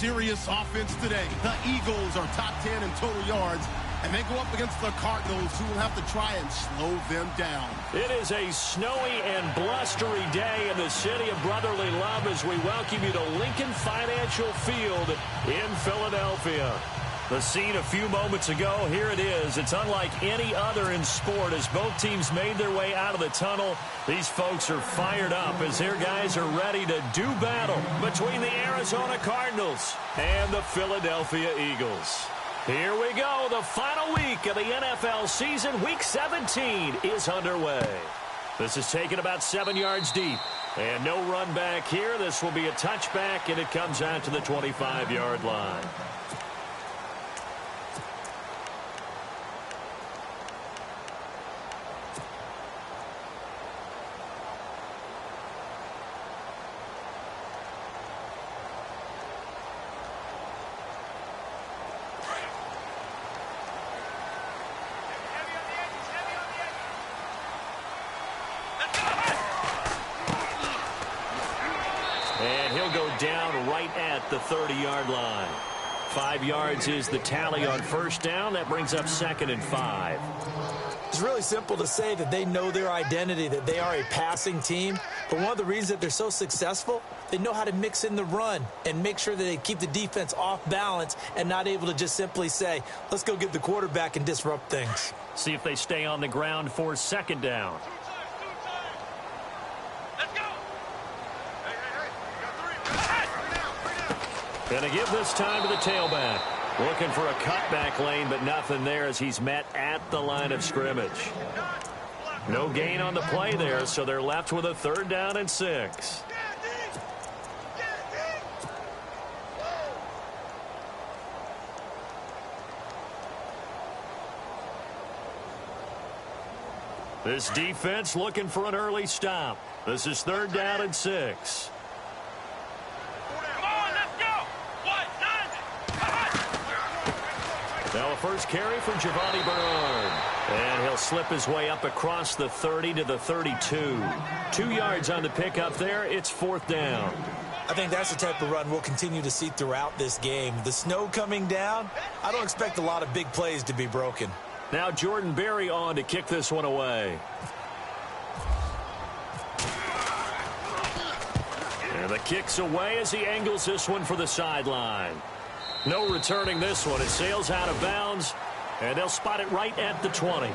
serious offense today. The Eagles are top 10 in total yards, and they go up against the Cardinals, who will have to try and slow them down. It is a snowy and blustery day in the city of brotherly love as we welcome you to Lincoln Financial Field in Philadelphia. The scene a few moments ago, here it is. It's unlike any other in sport as both teams made their way out of the tunnel. These folks are fired up as their guys are ready to do battle between the Arizona Cardinals and the Philadelphia Eagles. Here we go. The final week of the NFL season, Week 17, is underway. This is taken about 7 yards deep. And no run back here. This will be a touchback, and it comes out to the 25-yard line. And he'll go down right at the 30-yard line. 5 yards is the tally on first down. That brings up 2nd and 5. It's really simple to say that they know their identity, that they are a passing team. But one of the reasons that they're so successful, they know how to mix in the run and make sure that they keep the defense off balance and not able to just simply say, let's go get the quarterback and disrupt things. See if they stay on the ground for 2nd down. Going to give this time to the tailback. Looking for a cutback lane, but nothing there as he's met at the line of scrimmage. No gain on the play there, so they're left with a 3rd down and 6. This defense looking for an early stop. This is 3rd down and 6. Now a first carry from Giovanni Bernard. And he'll slip his way up across the 30 to the 32. 2 yards on the pickup there. It's 4th down. I think that's the type of run we'll continue to see throughout this game. The snow coming down, I don't expect a lot of big plays to be broken. Now Jordan Berry on to kick this one away. And the kick's away as he angles this one for the sideline. No returning this one. It sails out of bounds, and they'll spot it right at the 20.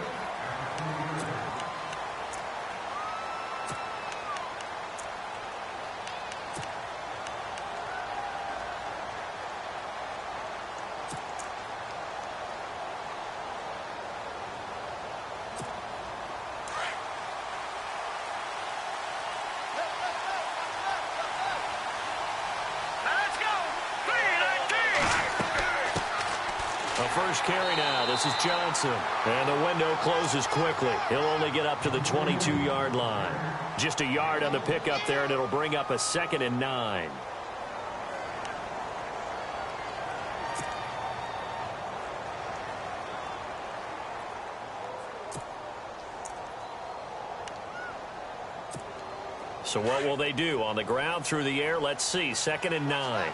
First carry now. This is Johnson. And the window closes quickly. He'll only get up to the 22-yard line. Just a yard on the pickup there, and it'll bring up a 2nd and 9. So what will they do? On the ground, through the air, let's see. 2nd and 9.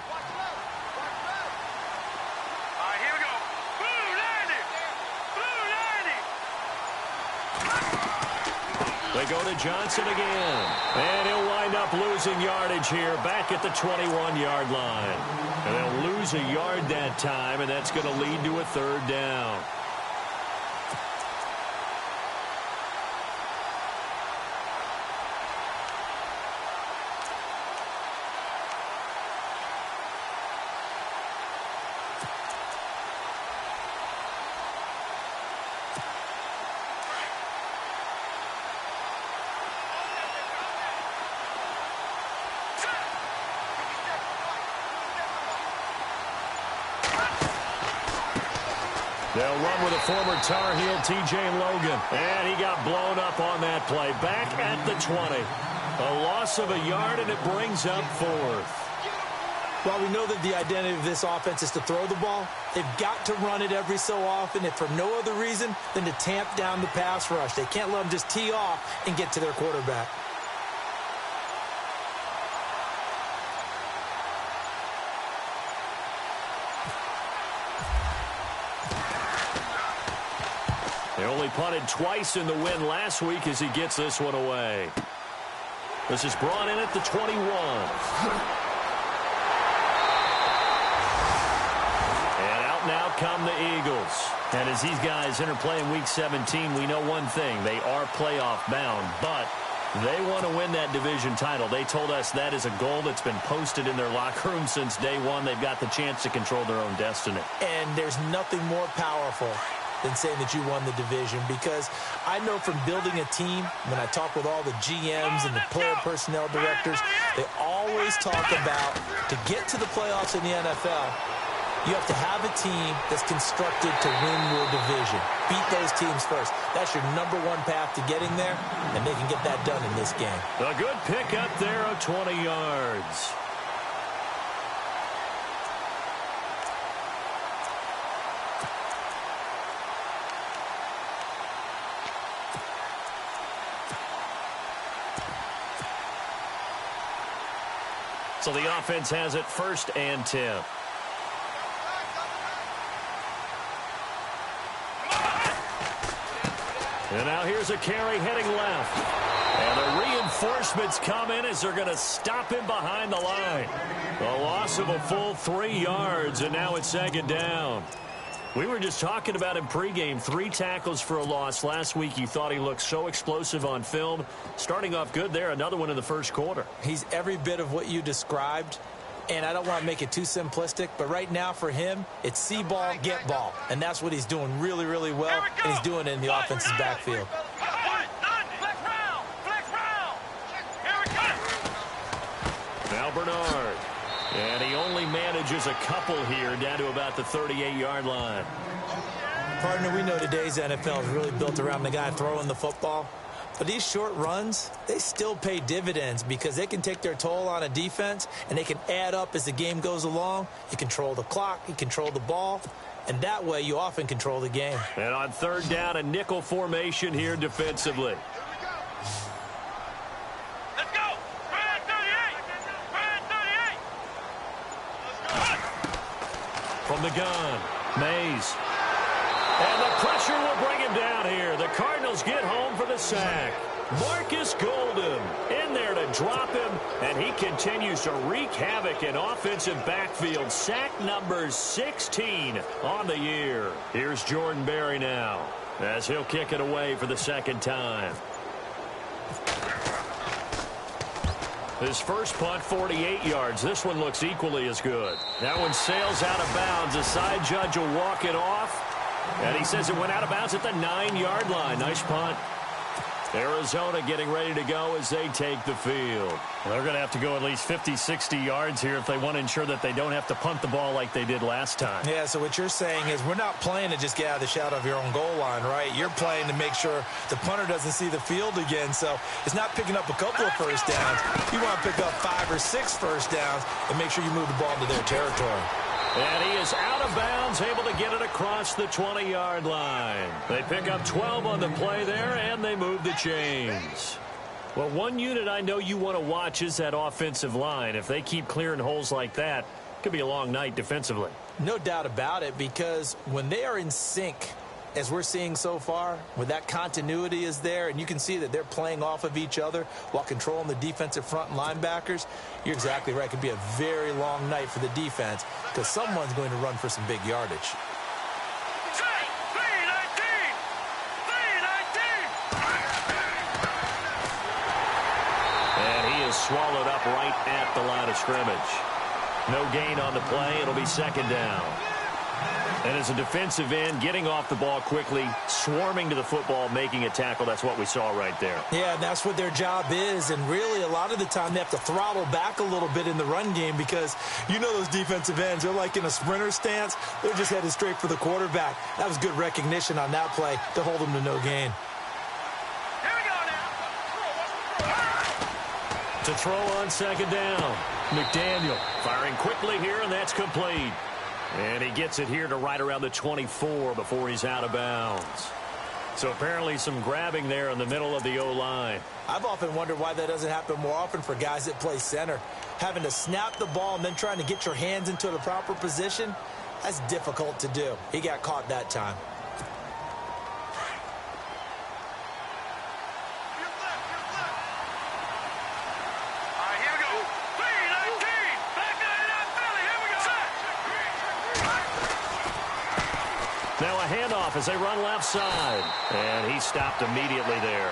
They go to Johnson again. And he'll wind up losing yardage here back at the 21-yard line. And they'll lose a yard that time, and that's going to lead to a 3rd down. They'll run with a former Tar Heel, T.J. Logan. And he got blown up on that play. Back at the 20. A loss of a yard, and it brings up 4th. While we know that the identity of this offense is to throw the ball, they've got to run it every so often, if for no other reason than to tamp down the pass rush. They can't let them just tee off and get to their quarterback. They only punted twice in the win last week as he gets this one away. This is brought in at the 21. And out now come the Eagles. And as these guys interplay in Week 17, we know one thing. They are playoff bound, but they want to win that division title. They told us that is a goal that's been posted in their locker room since day one. They've got the chance to control their own destiny. And there's nothing more powerful than saying that you won the division, because I know from building a team, when I talk with all the GMs and the player personnel directors, they always talk about to get to the playoffs in the NFL, you have to have a team that's constructed to win your division. Beat those teams first. That's your number one path to getting there, and they can get that done in this game. A good pickup there of 20 yards. So the offense has it 1st and 10. And now here's a carry heading left. And the reinforcements come in as they're going to stop him behind the line. A loss of a full 3 yards, and now it's 2nd down. We were just talking about him pregame. 3 tackles for a loss. Last week you thought he looked so explosive on film. Starting off good there. Another one in the 1st quarter. He's every bit of what you described. And I don't want to make it too simplistic, but right now for him, it's see ball, get ball. And that's what he's doing really, really well. And he's doing it in the offense's backfield. Now Bernard. And he only manages a couple here down to about the 38-yard line. Partner, we know today's NFL is really built around the guy throwing the football. But these short runs, they still pay dividends because they can take their toll on a defense, and they can add up as the game goes along. You control the clock, you control the ball, and that way you often control the game. And on 3rd down, a nickel formation here defensively. From the gun, Mays. And the pressure will bring him down here. The Cardinals get home for the sack. Marcus Golden in there to drop him, and he continues to wreak havoc in offensive backfield. Sack number 16 on the year. Here's Jordan Berry now as he'll kick it away for the 2nd time. His first punt, 48 yards. This one looks equally as good. That one sails out of bounds. The side judge will walk it off. And he says it went out of bounds at the 9-yard line. Nice punt. Arizona getting ready to go as they take the field. They're going to have to go at least 50, 60 yards here if they want to ensure that they don't have to punt the ball like they did last time. Yeah, so what you're saying is we're not playing to just get out of the shadow of your own goal line, right? You're playing to make sure the punter doesn't see the field again. So it's not picking up a couple of first downs. You want to pick up 5 or 6 first downs and make sure you move the ball into their territory. And he is out of bounds, able to get it across the 20-yard line. They pick up 12 on the play there, and they move the chains. Well, one unit I know you want to watch is that offensive line. If they keep clearing holes like that, it could be a long night defensively. No doubt about it, because when they are in sync, as we're seeing so far, when that continuity is there, and you can see that they're playing off of each other while controlling the defensive front and linebackers, you're exactly right. It could be a very long night for the defense because someone's going to run for some big yardage. And he is swallowed up right at the line of scrimmage. No gain on the play. It'll be 2nd down. And as a defensive end, getting off the ball quickly, swarming to the football, making a tackle, that's what we saw right there. Yeah, and that's what their job is. And really, a lot of the time, they have to throttle back a little bit in the run game because you know those defensive ends, they're like in a sprinter stance. They're just headed straight for the quarterback. That was good recognition on that play to hold them to no gain. To throw on 2nd down. McDaniel firing quickly here, and that's complete. And he gets it here to right around the 24 before he's out of bounds. So apparently some grabbing there in the middle of the O-line. I've often wondered why that doesn't happen more often for guys that play center. Having to snap the ball and then trying to get your hands into the proper position, that's difficult to do. He got caught that time. Now a handoff as they run left side. And he stopped immediately there.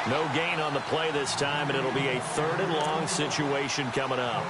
No gain on the play this time, and it'll be a 3rd and long situation coming up.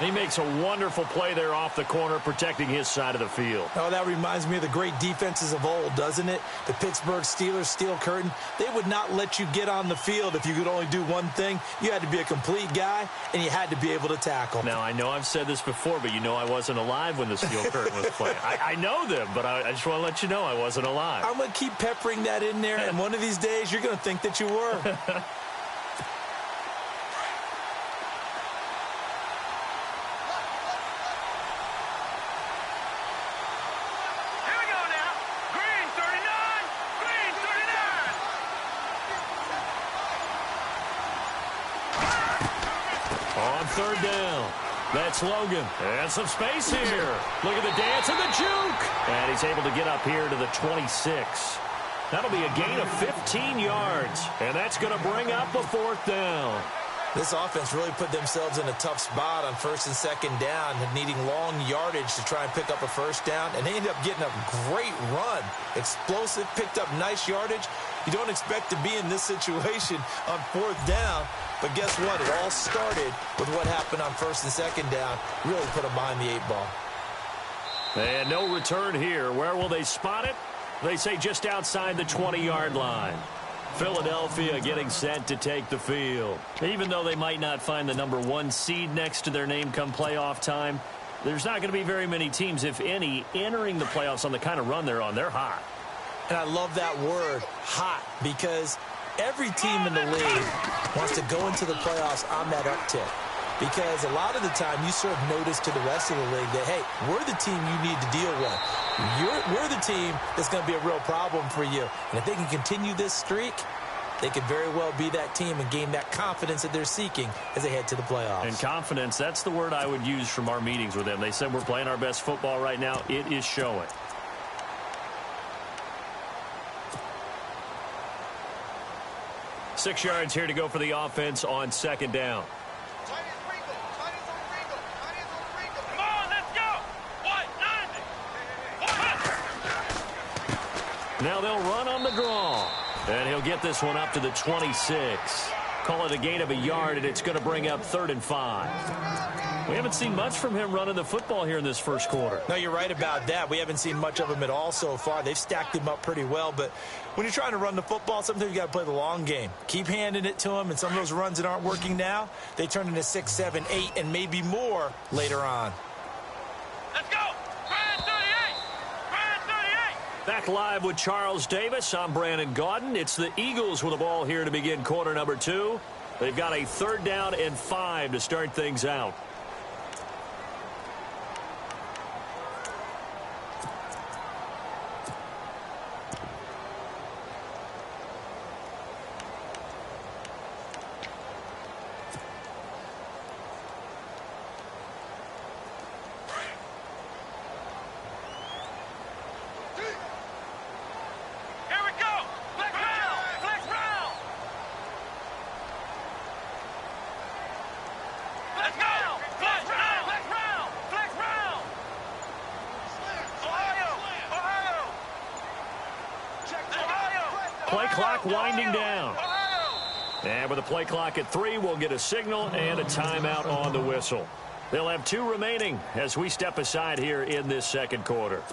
He makes a wonderful play there off the corner, protecting his side of the field. Oh, that reminds me of the great defenses of old, doesn't it? The Pittsburgh Steelers steel curtain. They would not let you get on the field if you could only do one thing. You had to be a complete guy, and you had to be able to tackle. Now, I know I've said this before, but you know I wasn't alive when the steel curtain was playing. I know them, but I just want to let you know I wasn't alive. I'm going to keep peppering that in there, and one of these days you're going to think that you were. On 3rd down. That's Logan. And some space here. Look at the dance and the juke. And he's able to get up here to the 26. That'll be a gain of 15 yards. And that's going to bring up a 4th down. This offense really put themselves in a tough spot on 1st and 2nd down, needing long yardage to try and pick up a 1st down. And they ended up getting a great run. Explosive, picked up nice yardage. You don't expect to be in this situation on 4th down. But guess what? It all started with what happened on 1st and 2nd down. Really put them behind the 8 ball. And no return here. Where will they spot it? They say just outside the 20-yard line. Philadelphia getting set to take the field. Even though they might not find the number 1 seed next to their name come playoff time, there's not going to be very many teams, if any, entering the playoffs on the kind of run they're on. They're hot. And I love that word, hot, because every team in the league wants to go into the playoffs on that uptick. Because a lot of the time you serve notice to the rest of the league that, hey, we're the team you need to deal with. We're the team that's going to be a real problem for you. And if they can continue this streak, they could very well be that team and gain that confidence that they're seeking as they head to the playoffs. And confidence, that's the word I would use from our meetings with them. They said we're playing our best football right now. It is showing. Six yards here to go for the offense on 2nd down. Now they'll run on the draw. And he'll get this one up to the 26. Call it a gain of a yard, and it's going to bring up 3rd and 5. We haven't seen much from him running the football here in this first quarter. No, you're right about that. We haven't seen much of him at all so far. They've stacked him up pretty well. But when you're trying to run the football, sometimes you got to play the long game. Keep handing it to him, and some of those runs that aren't working now, they turn into 6, 7, 8, and maybe more later on. Let's go! Brand 38! Brand 38! Back live with Charles Davis. I'm Brandon Gaudin. It's the Eagles with the ball here to begin quarter number 2. They've got a 3rd down and 5 to start things out. Play clock winding down. And with the play clock at 3, we'll get a signal and a timeout on the whistle. They'll have 2 remaining as we step aside here in this second quarter.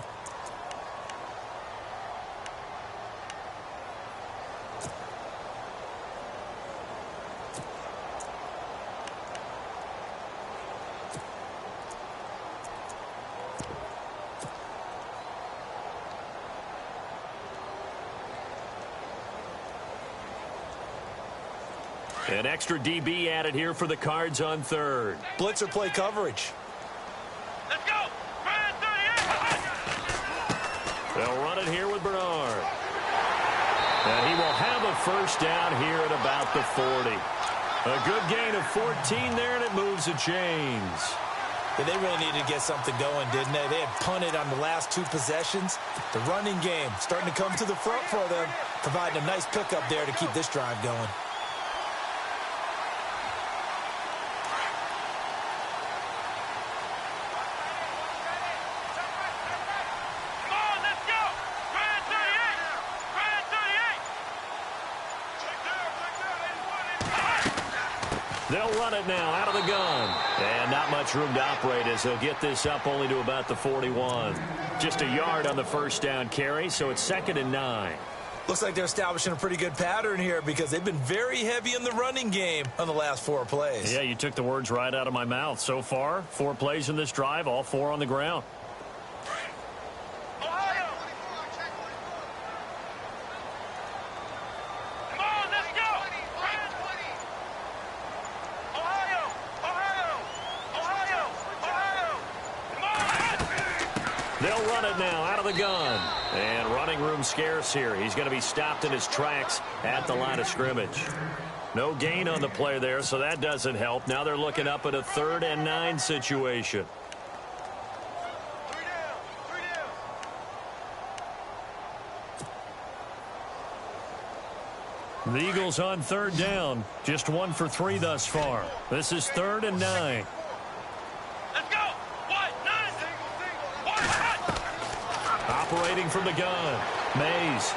An extra DB added here for the Cards on 3rd. Blitzer play coverage. Let's go! Brand 38! They'll run it here with Bernard. And he will have a 1st down here at about the 40. A good gain of 14 there, and it moves the chains. Yeah, they really needed to get something going, didn't they? They had punted on the last 2 possessions. The running game starting to come to the front for them, providing a nice pickup there to keep this drive going. Come They'll run it now out of the gun. And not much room to operate as they'll get this up only to about the 41. Just a yard on the first down carry, so it's 2nd and 9. Looks like they're establishing a pretty good pattern here because they've been very heavy in the running game on the last 4 plays. Yeah, you took the words right out of my mouth. So far, 4 plays in this drive, all 4 on the ground. They'll run it now out of the gun. And running room scarce here. He's going to be stopped in his tracks at the line of scrimmage. No gain on the play there, so that doesn't help. Now they're looking up at a 3rd and 9 situation. The Eagles on 3rd down. Just 1 for 3 thus far. This is 3rd and 9. Operating from the gun. Mays.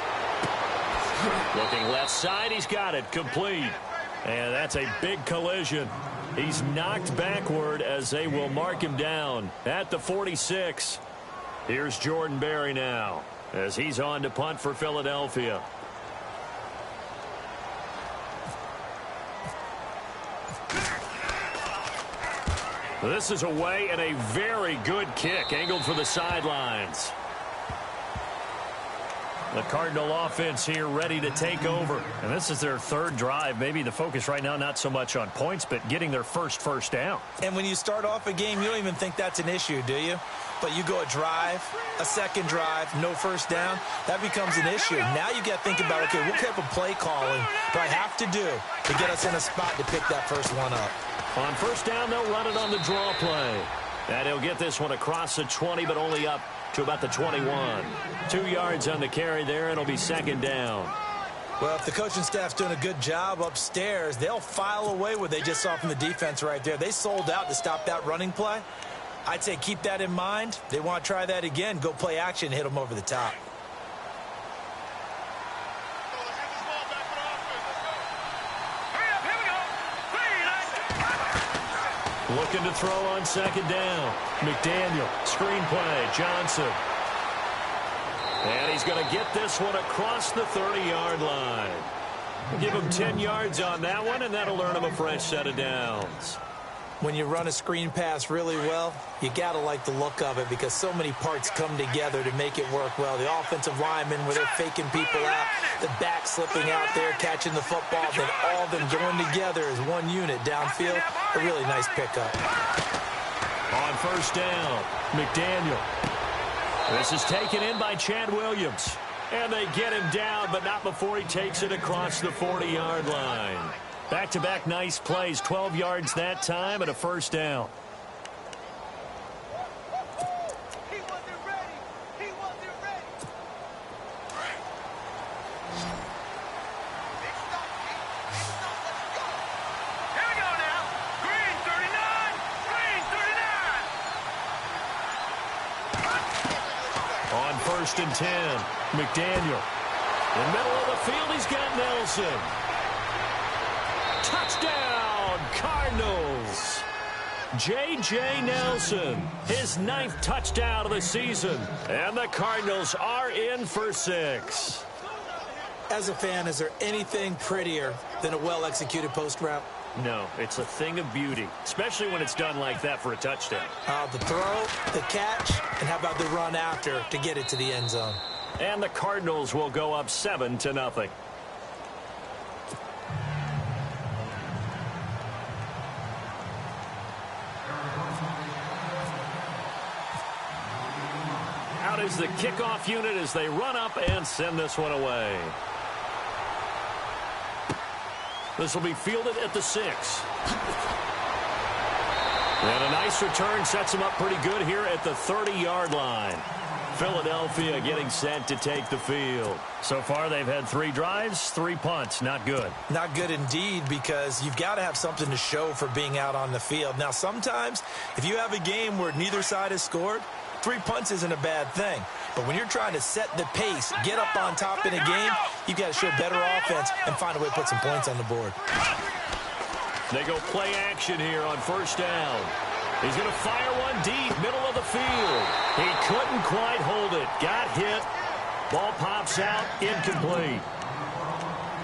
Looking left side. He's got it. Complete. And that's a big collision. He's knocked backward as they will mark him down at the 46. Here's Jordan Berry now as he's on to punt for Philadelphia. This is away and a very good kick angled for the sidelines. The Cardinal offense here ready to take over. And this is their 3rd drive. Maybe the focus right now not so much on points, but getting their first down. And when you start off a game, you don't even think that's an issue, do you? But you go a drive, a 2nd drive, no first down, that becomes an issue. Now you got to think about, okay, what type of play calling do I have to do to get us in a spot to pick that first one up? On 1st down, they'll run it on the draw play. And he'll get this one across the 20, but only up to about the 21. 2 yards on the carry there, and it'll be 2nd down. Well, if the coaching staff's doing a good job upstairs, they'll file away what they just saw from the defense right there. They sold out to stop that running play. I'd say keep that in mind. They want to try that again. Go play action, hit them over the top. Looking to throw on 2nd down. McDaniel, screen play, Johnson. And he's going to get this one across the 30-yard line. Give him 10 yards on that one, and that'll earn him a fresh set of downs. When you run a screen pass really well, you got to like the look of it because so many parts come together to make it work well. The offensive linemen where they're faking people out, the back slipping out there, catching the football, then all of them going together as one unit downfield. A really nice pickup. On 1st down, McDaniel. This is taken in by Chad Williams. And they get him down, but not before he takes it across the 40-yard line. Back-to-back nice plays, 12 yards that time and a 1st down. He wasn't ready. He wasn't ready. Here we go now. Green 39. Green 39. On 1st and 10, McDaniel. In the middle of the field, he's got Nelson. Touchdown, Cardinals. J.J. Nelson, his 9th touchdown of the season. And the Cardinals are in for 6. As a fan, is there anything prettier than a well-executed post route? No, it's a thing of beauty, especially when it's done like that for a touchdown. The throw, the catch, and how about the run after to get it to the end zone? And the Cardinals will go up 7-0. Out is the kickoff unit as they run up and send this one away. This will be fielded at the 6. And a nice return sets them up pretty good here at the 30-yard line. Philadelphia getting set to take the field. So far, they've had 3 drives, 3 punts. Not good. Not good indeed, because you've got to have something to show for being out on the field. Now, sometimes, if you have a game where neither side has scored, 3 punts isn't a bad thing. But when you're trying to set the pace, get up on top in a game, you've got to show better offense and find a way to put some points on the board. They go play action here on first down. He's going to fire one deep, middle of the field. He couldn't quite hold it. Got hit. Ball pops out, incomplete.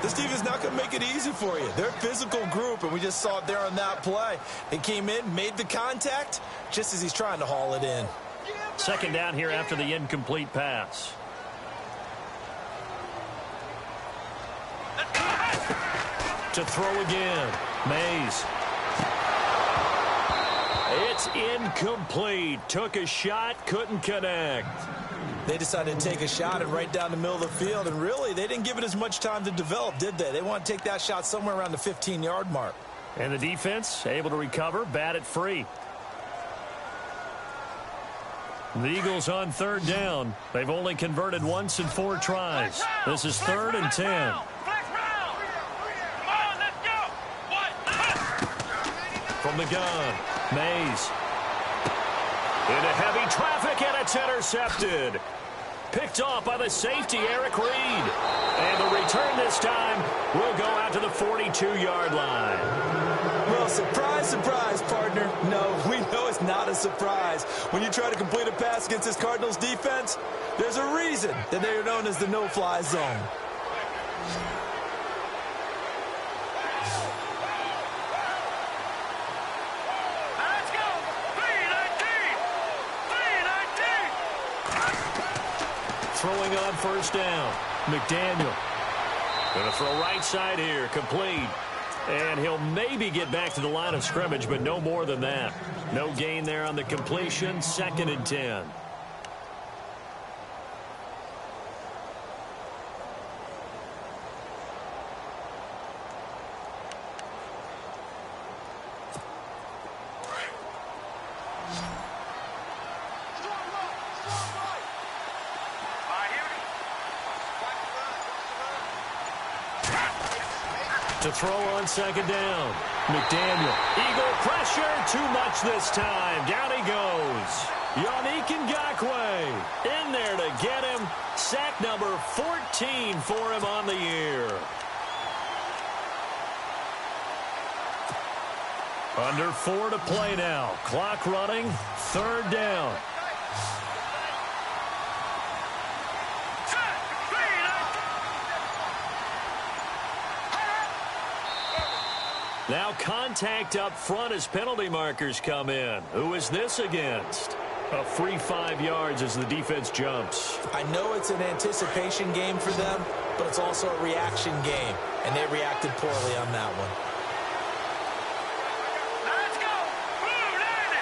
This team is not going to make it easy for you. They're a physical group, and we just saw it there on that play. He came in, made the contact, just as he's trying to haul it in. Second down here after the incomplete pass. To throw again. Mays. It's incomplete. Took a shot, couldn't connect. They decided to take a shot and right down the middle of the field, and really, they didn't give it as much time to develop, did they? They want to take that shot somewhere around the 15-yard mark. And the defense able to recover, bat it free. The Eagles on third down. They've only converted once in 4 tries. This is 3rd and 10. From the gun, Mays. Into heavy traffic, and it's intercepted. Picked off by the safety, Eric Reed. And the return this time will go out to the 42-yard line. Well, surprise, surprise, partner. No, we know it's not a surprise. When you try to complete a pass against this Cardinals defense, there's a reason that they're known as the no-fly zone. Throwing on first down, McDaniel. Going to throw right side here, complete. And he'll maybe get back to the line of scrimmage, but no more than that. No gain there on the completion, 2nd and 10. To throw on 2nd down. McDaniel. Eagle pressure. Too much this time. Down he goes. Yannick Ngakoue in there to get him. Sack number 14 for him on the year. Under 4 to play now. Clock running. 3rd down. Now contact up front as penalty markers come in. Who is this against? A free 5 yards as the defense jumps. I know it's an anticipation game for them, but it's also a reaction game, and they reacted poorly on that one. Let's go! Blue 90!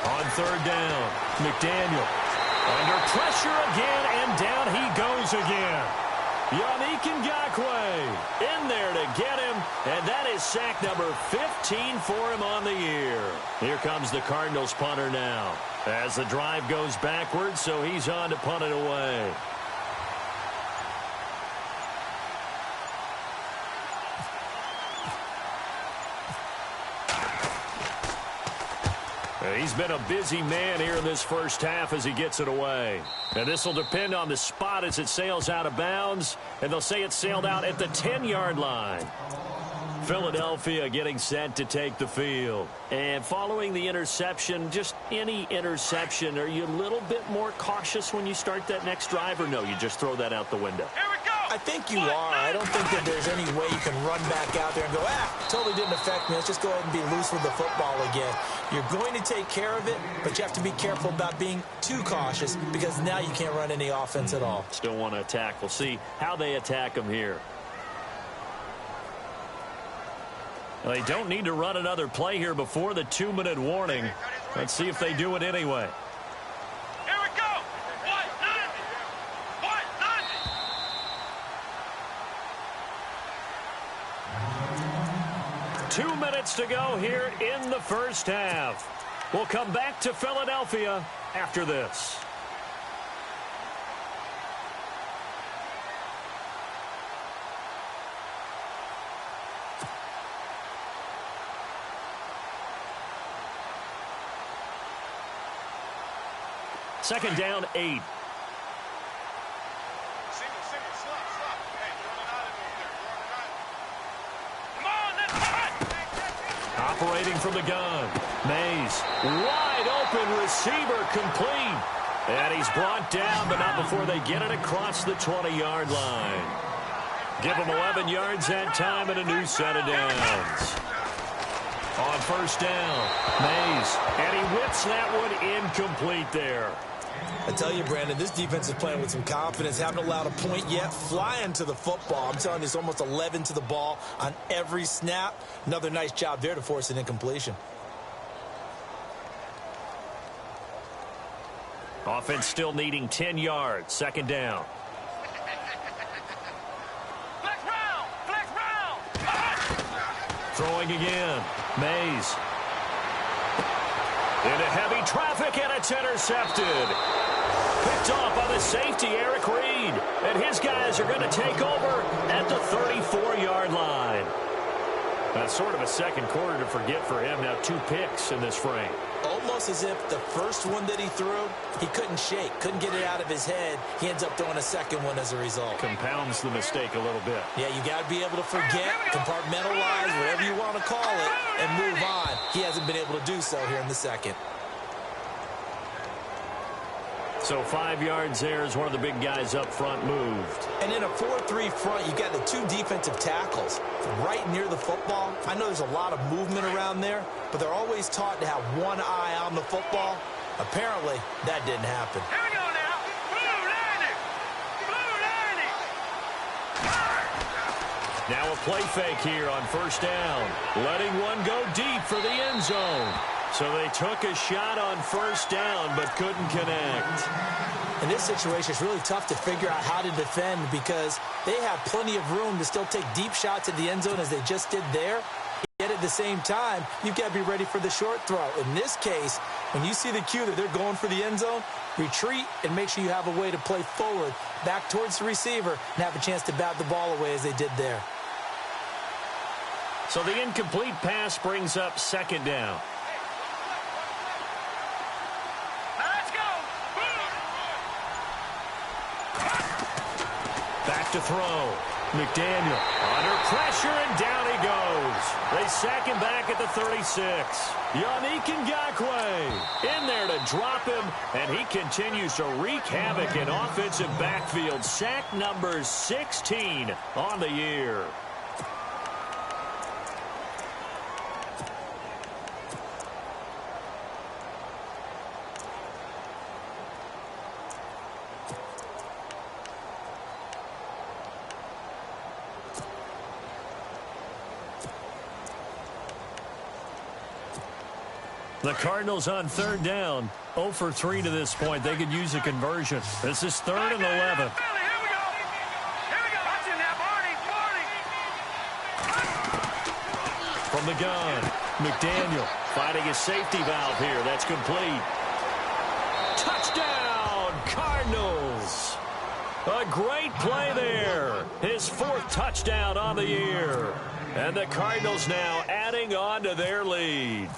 On 3rd down, McDaniel. Under pressure again, and down he goes again. Yannick Ngakoue in there to get him, and that is sack number 15 for him on the year. Here comes the Cardinals punter now, as the drive goes backwards, so he's on to punt it away. He's been a busy man here in this first half as he gets it away. And this will depend on the spot as it sails out of bounds. And they'll say it sailed out at the 10-yard line. Philadelphia getting set to take the field. And following the interception, just any interception, are you a little bit more cautious when you start that next drive, or no, you just throw that out the window? Here we go! I think you are. I don't think that there's any way you can run back out there and go, totally didn't affect me. Let's just go ahead and be loose with the football again. You're going to take care of it, but you have to be careful about being too cautious because now you can't run any offense at all. Still want to attack. We'll see how they attack him here. Well, they don't need to run another play here before the 2-minute warning. Let's see if they do it anyway. Here we go! 2 minutes to go here in the first half. We'll come back to Philadelphia after this. Second down, 8. Operating from the gun. Mays, wide open receiver, complete. And he's brought down, but not before they get it across the 20-yard line. Give him 11 yards that time and a new set of downs. On first down, Mays, and he whips that one incomplete there. I tell you, Brandon, this defense is playing with some confidence. Haven't allowed a point yet. Flying to the football. I'm telling you, it's almost 11 to the ball on every snap. Another nice job there to force an incompletion. Offense still needing 10 yards. Second down. Flex round! Flex round! Throwing again. Mays. Into heavy traffic, and it's intercepted. Picked off by the safety, Eric Reed. And his guys are going to take over at the 34-yard line. That's sort of a second quarter to forget for him. Now 2 picks in this frame. Almost as if the first one that he threw, he couldn't shake, couldn't get it out of his head. He ends up throwing a second one as a result. Compounds the mistake a little bit. Yeah, you got to be able to forget, compartmentalize, whatever you want to call it, and move on. He hasn't been able to do so here in the second. So 5 yards there as one of the big guys up front moved. And in a 4-3 front, you've got the 2 defensive tackles right near the football. I know there's a lot of movement around there, but they're always taught to have one eye on the football. Apparently, that didn't happen. Here we go now. Blue 90. Blue 90. Now a play fake here on first down. Letting one go deep for the end zone. So they took a shot on first down, but couldn't connect. In this situation, it's really tough to figure out how to defend because they have plenty of room to still take deep shots at the end zone as they just did there. Yet at the same time, you've got to be ready for the short throw. In this case, when you see the cue that they're going for the end zone, retreat and make sure you have a way to play forward, back towards the receiver, and have a chance to bat the ball away as they did there. So the incomplete pass brings up second down. Back to throw. McDaniel under pressure, and down he goes. They sack him back at the 36. Yannick Ngakoue in there to drop him, and he continues to wreak havoc in offensive backfield. Sack number 16 on the year. The Cardinals on third down, 0 for 3 to this point. They could use a conversion. This is 3rd and 11. Here we go. Here we go. Watch it now, Barney. From the gun, McDaniel finding his safety valve here. That's complete. Touchdown, Cardinals. A great play there. His 4th touchdown on the year. And the Cardinals now adding on to their lead.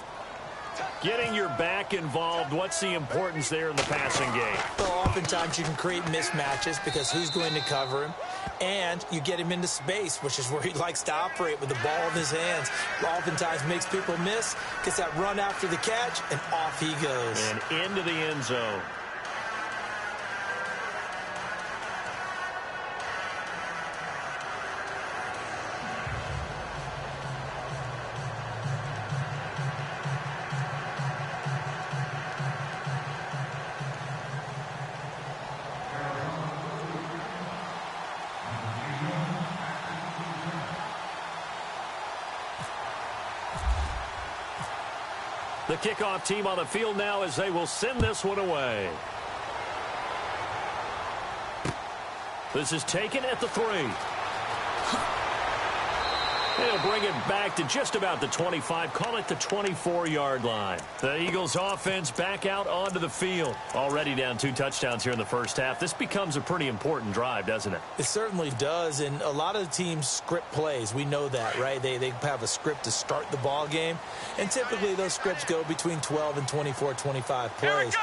Getting your back involved, what's the importance there in the passing game? Well, oftentimes you can create mismatches because who's going to cover him? And you get him into space, which is where he likes to operate with the ball in his hands. Oftentimes makes people miss, gets that run after the catch, and off he goes. And into the end zone. The kickoff team on the field now as they will send this one away. This is taken at the 3. They'll bring it back to just about the 25, call it the 24-yard line. The Eagles offense back out onto the field. Already down 2 touchdowns here in the first half. This becomes a pretty important drive, doesn't it? It certainly does, and a lot of teams script plays. We know that, right? They have a script to start the ball game, and typically those scripts go between 12 and 24, 25 plays.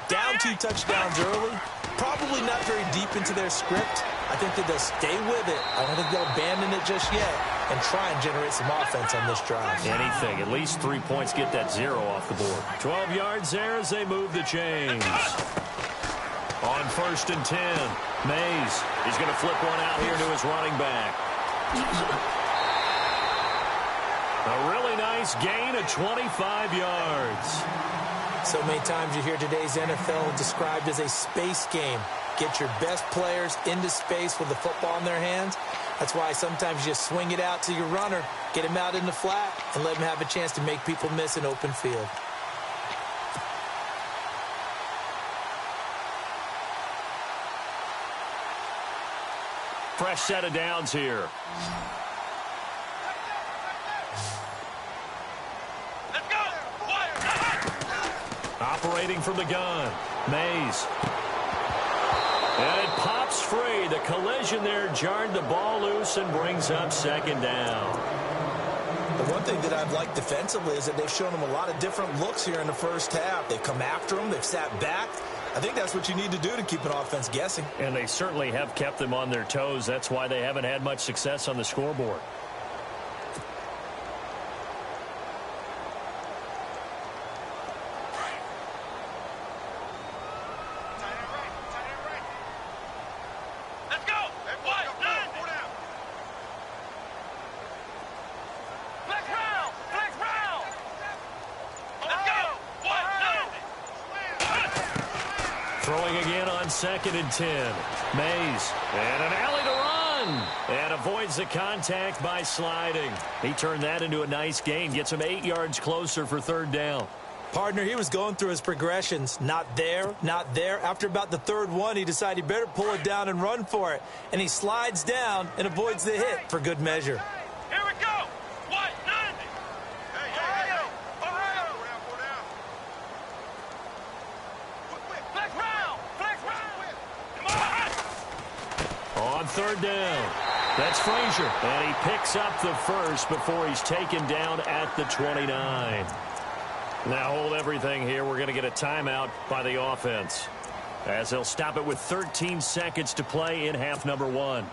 Down 2 touchdowns early, probably not very deep into their script. I think that they'll stay with it. I don't think they'll abandon it just yet. and try and generate some offense on this drive. Anything. At least 3 points, get that 0 off the board. 12 yards there as they move the chains. On 1st and 10, Mays. He's going to flip one out here to his running back. A really nice gain of 25 yards. So many times you hear today's NFL described as a space game. Get your best players into space with the football in their hands. That's why sometimes you just swing it out to your runner, get him out in the flat, and let him have a chance to make people miss an open field. Fresh set of downs here. Let's go. Operating from the gun, Mays. And it pops free. The collision there jarred the ball loose and brings up 2nd down. The one thing that I've liked defensively is that they've shown them a lot of different looks here in the first half. They've come after them. They've sat back. I think that's what you need to do to keep an offense guessing. And they certainly have kept them on their toes. That's why they haven't had much success on the scoreboard. Throwing again on 2nd and 10. Mays. And an alley to run. And avoids the contact by sliding. He turned that into a nice gain. Gets him 8 yards closer for 3rd down. Partner, he was going through his progressions. Not there, not there. After about the 3rd one, he decided he better pull it down and run for it. And he slides down and avoids the hit for good measure. Here we go. What? 90. Hey. Flex round. Come on. On 3rd down. That's Frazier. And he picks up the first before he's taken down at the 29. Now hold everything here. We're going to get a timeout by the offense, as they'll stop it with 13 seconds to play in half number 1.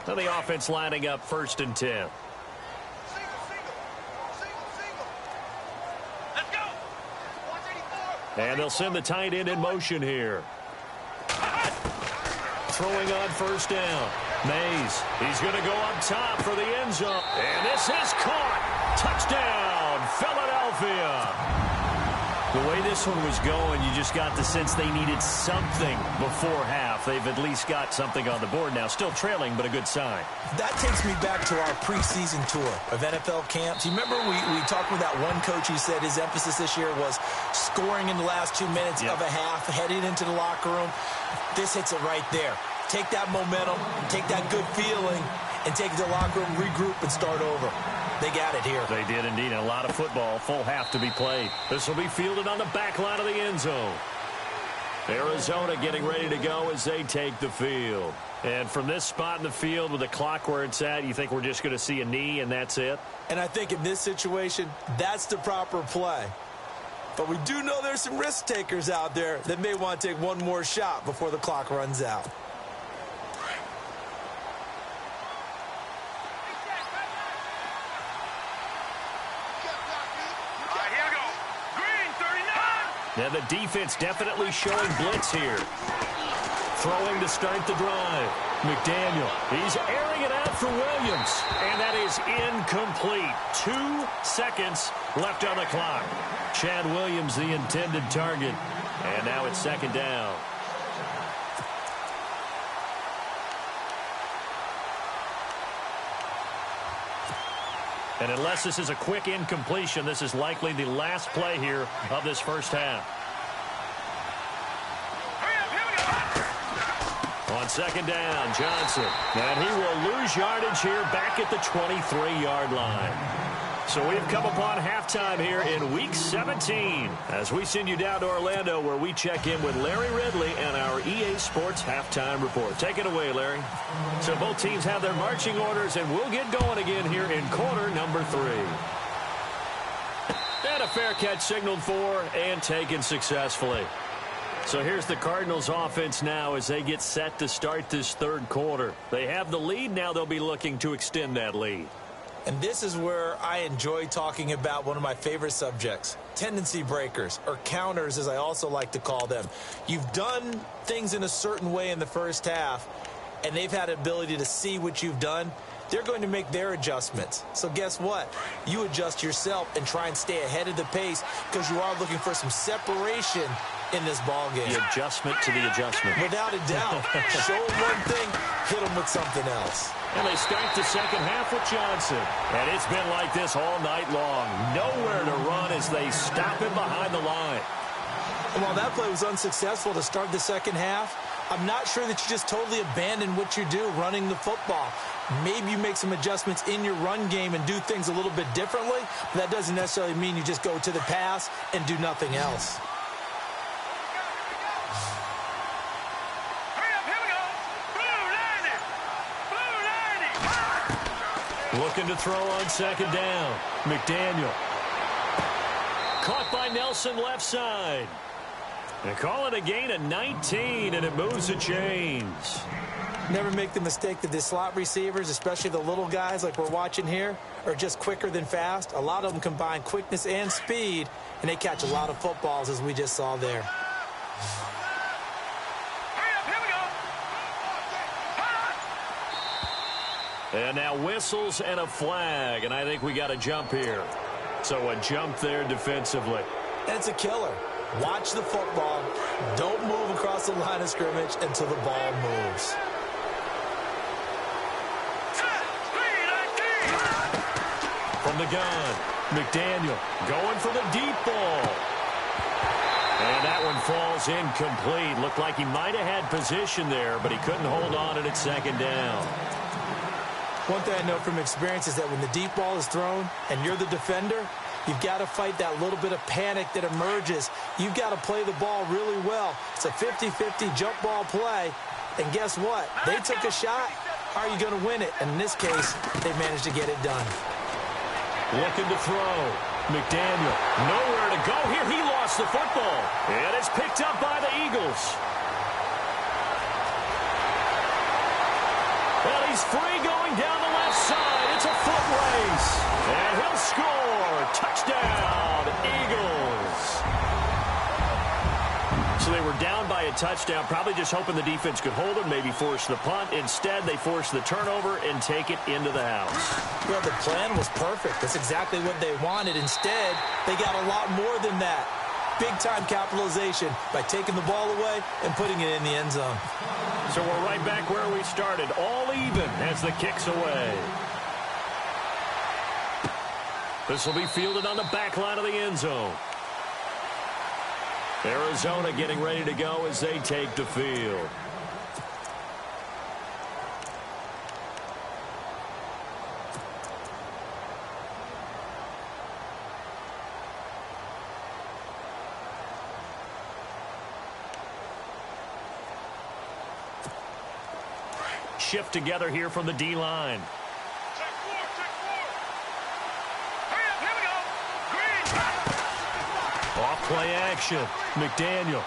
Now the offense lining up 1st and 10. Let's go. And they'll send the tight end in motion here. Throwing on 1st down. Mays. He's going to go up top for the end zone. And this is caught. Touchdown, Philadelphia. The way this one was going, you just got the sense they needed something before half. They've at least got something on the board now. Still trailing, but a good sign. That takes me back to our preseason tour of NFL camps. You remember we talked with that one coach who said his emphasis this year was scoring in the last 2 minutes of a half, heading into the locker room. This hits it right there. Take that momentum, take that good feeling, and take it to the locker room, regroup, and start over. They got it here. They did indeed. A lot of football, full half to be played. This will be fielded on the back line of the end zone. Arizona getting ready to go as they take the field. And from this spot in the field with the clock where it's at, you think we're just going to see a knee and that's it? And I think in this situation, that's the proper play. But we do know there's some risk takers out there that may want to take one more shot before the clock runs out. Now the defense definitely showing blitz here. Throwing to start the drive. McDaniel, he's airing it out for Williams. And that is incomplete. 2 seconds left on the clock. Chad Williams, the intended target. And now it's 2nd down. And unless this is a quick incompletion, this is likely the last play here of this first half. On 2nd down, Johnson. And he will lose yardage here back at the 23-yard line. So we've come upon halftime here in Week 17 as we send you down to Orlando where we check in with Larry Ridley and our EA Sports Halftime Report. Take it away, Larry. So both teams have their marching orders, and we'll get going again here in quarter number 3. And a fair catch signaled for and taken successfully. So here's the Cardinals offense now as they get set to start this third quarter. They have the lead. Now they'll be looking to extend that lead. And this is where I enjoy talking about one of my favorite subjects, tendency breakers, or counters as I also like to call them. You've done things in a certain way in the first half, and they've had the ability to see what you've done. They're going to make their adjustments. So guess what? You adjust yourself and try and stay ahead of the pace because you are looking for some separation in this ball game. The adjustment to the adjustment. Without a doubt. Show them one thing, hit them with something else. And they start the second half with Johnson. And it's been like this all night long. Nowhere to run as they stop him behind the line. And while that play was unsuccessful to start the second half, I'm not sure that you just totally abandon what you do running the football. Maybe you make some adjustments in your run game and do things a little bit differently. But that doesn't necessarily mean you just go to the pass and do nothing else. Looking to throw on second down. McDaniel. Caught by Nelson left side. They call it a gain of 19, and it moves the chains. Never make the mistake that the slot receivers, especially the little guys like we're watching here, are just quicker than fast. A lot of them combine quickness and speed, and they catch a lot of footballs, as we just saw there. And now whistles and a flag, and I think we got a jump here. So a jump there defensively. And it's a killer. Watch the football. Don't move across the line of scrimmage until the ball moves. From the gun, McDaniel going for the deep ball. And that one falls incomplete. Looked like he might have had position there, but he couldn't hold on at second down. One thing I know from experience is that when the deep ball is thrown and you're the defender, you've got to fight that little bit of panic that emerges. You've got to play the ball really well. It's a 50-50 jump ball play. And guess what? They took a shot. How are you going to win it? And in this case, they managed to get it done. Looking to throw. McDaniel, nowhere to go here. He lost the football. And it's picked up by the Eagles. Well, he's free going down the left side. It's a foot race. And he'll score. Touchdown, Eagles. So they were down by a touchdown, probably just hoping the defense could hold it, maybe force the punt. Instead, they force the turnover and take it into the house. Well, the plan was perfect. That's exactly what they wanted. Instead, they got a lot more than that. Big-time capitalization by taking the ball away and putting it in the end zone. So we're right back where we started, all even as the kick's away. This will be fielded on the back line of the end zone. Arizona getting ready to go as they take the field. Shift together here from the D-line. Off-play action. McDaniel.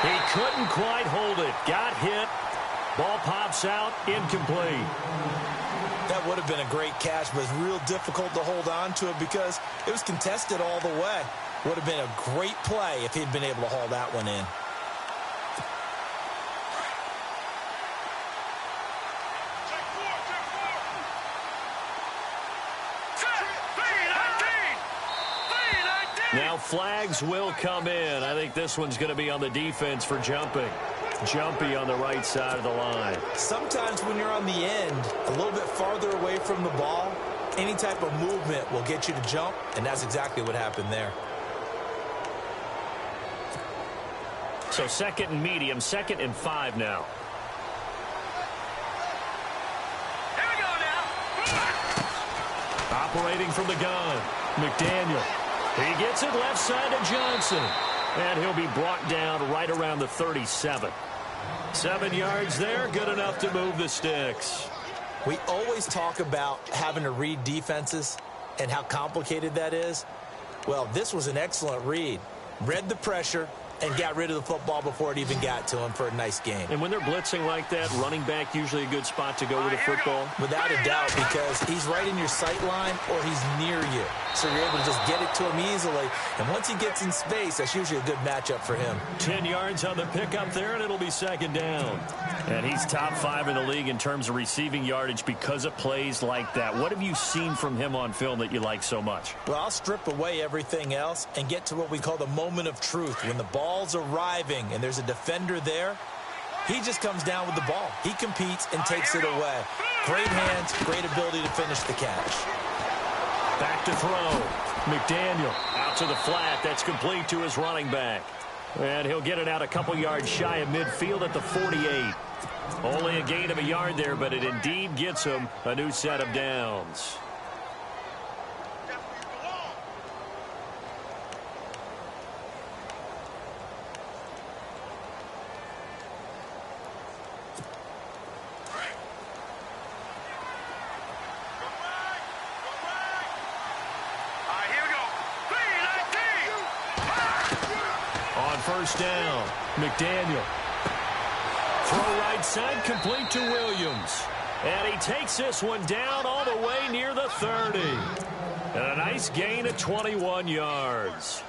He couldn't quite hold it. Got hit. Ball pops out. Incomplete. That would have been a great catch, but it's real difficult to hold on to it because it was contested all the way. Would have been a great play if he'd been able to haul that one in. Now flags will come in. I think this one's going to be on the defense for jumping. Jumpy on the right side of the line. Sometimes when you're on the end, a little bit farther away from the ball, any type of movement will get you to jump, and that's exactly what happened there. So second and medium, 2nd and 5 now. Here we go now. Operating from the gun, McDaniel. He gets it left side to Johnson. And he'll be brought down right around the 37. 7 yards there, good enough to move the sticks. We always talk about having to read defenses and how complicated that is. Well, this was an excellent read. Read the pressure, and got rid of the football before it even got to him for a nice gain. And when they're blitzing like that, running back usually a good spot to go with the football? Without a doubt, because he's right in your sight line or he's near you. So you're able to just get it to him easily. And once he gets in space, that's usually a good matchup for him. 10 yards on the pickup there, and it'll be second down. And he's top 5 in the league in terms of receiving yardage because of plays like that. What have you seen from him on film that you like so much? Well, I'll strip away everything else and get to what we call the moment of truth. When the ball's arriving and there's a defender there, he just comes down with the ball. He competes and takes it away. Great hands, great ability to finish the catch. Back to throw. McDaniel out to the flat. That's complete to his running back. And he'll get it out a couple yards shy of midfield at the 48. Only a gain of a yard there, but it indeed gets him a new set of downs. First down, McDaniel. Throw right side, complete to Williams. And he takes this one down all the way near the 30. And a nice gain of 21 yards.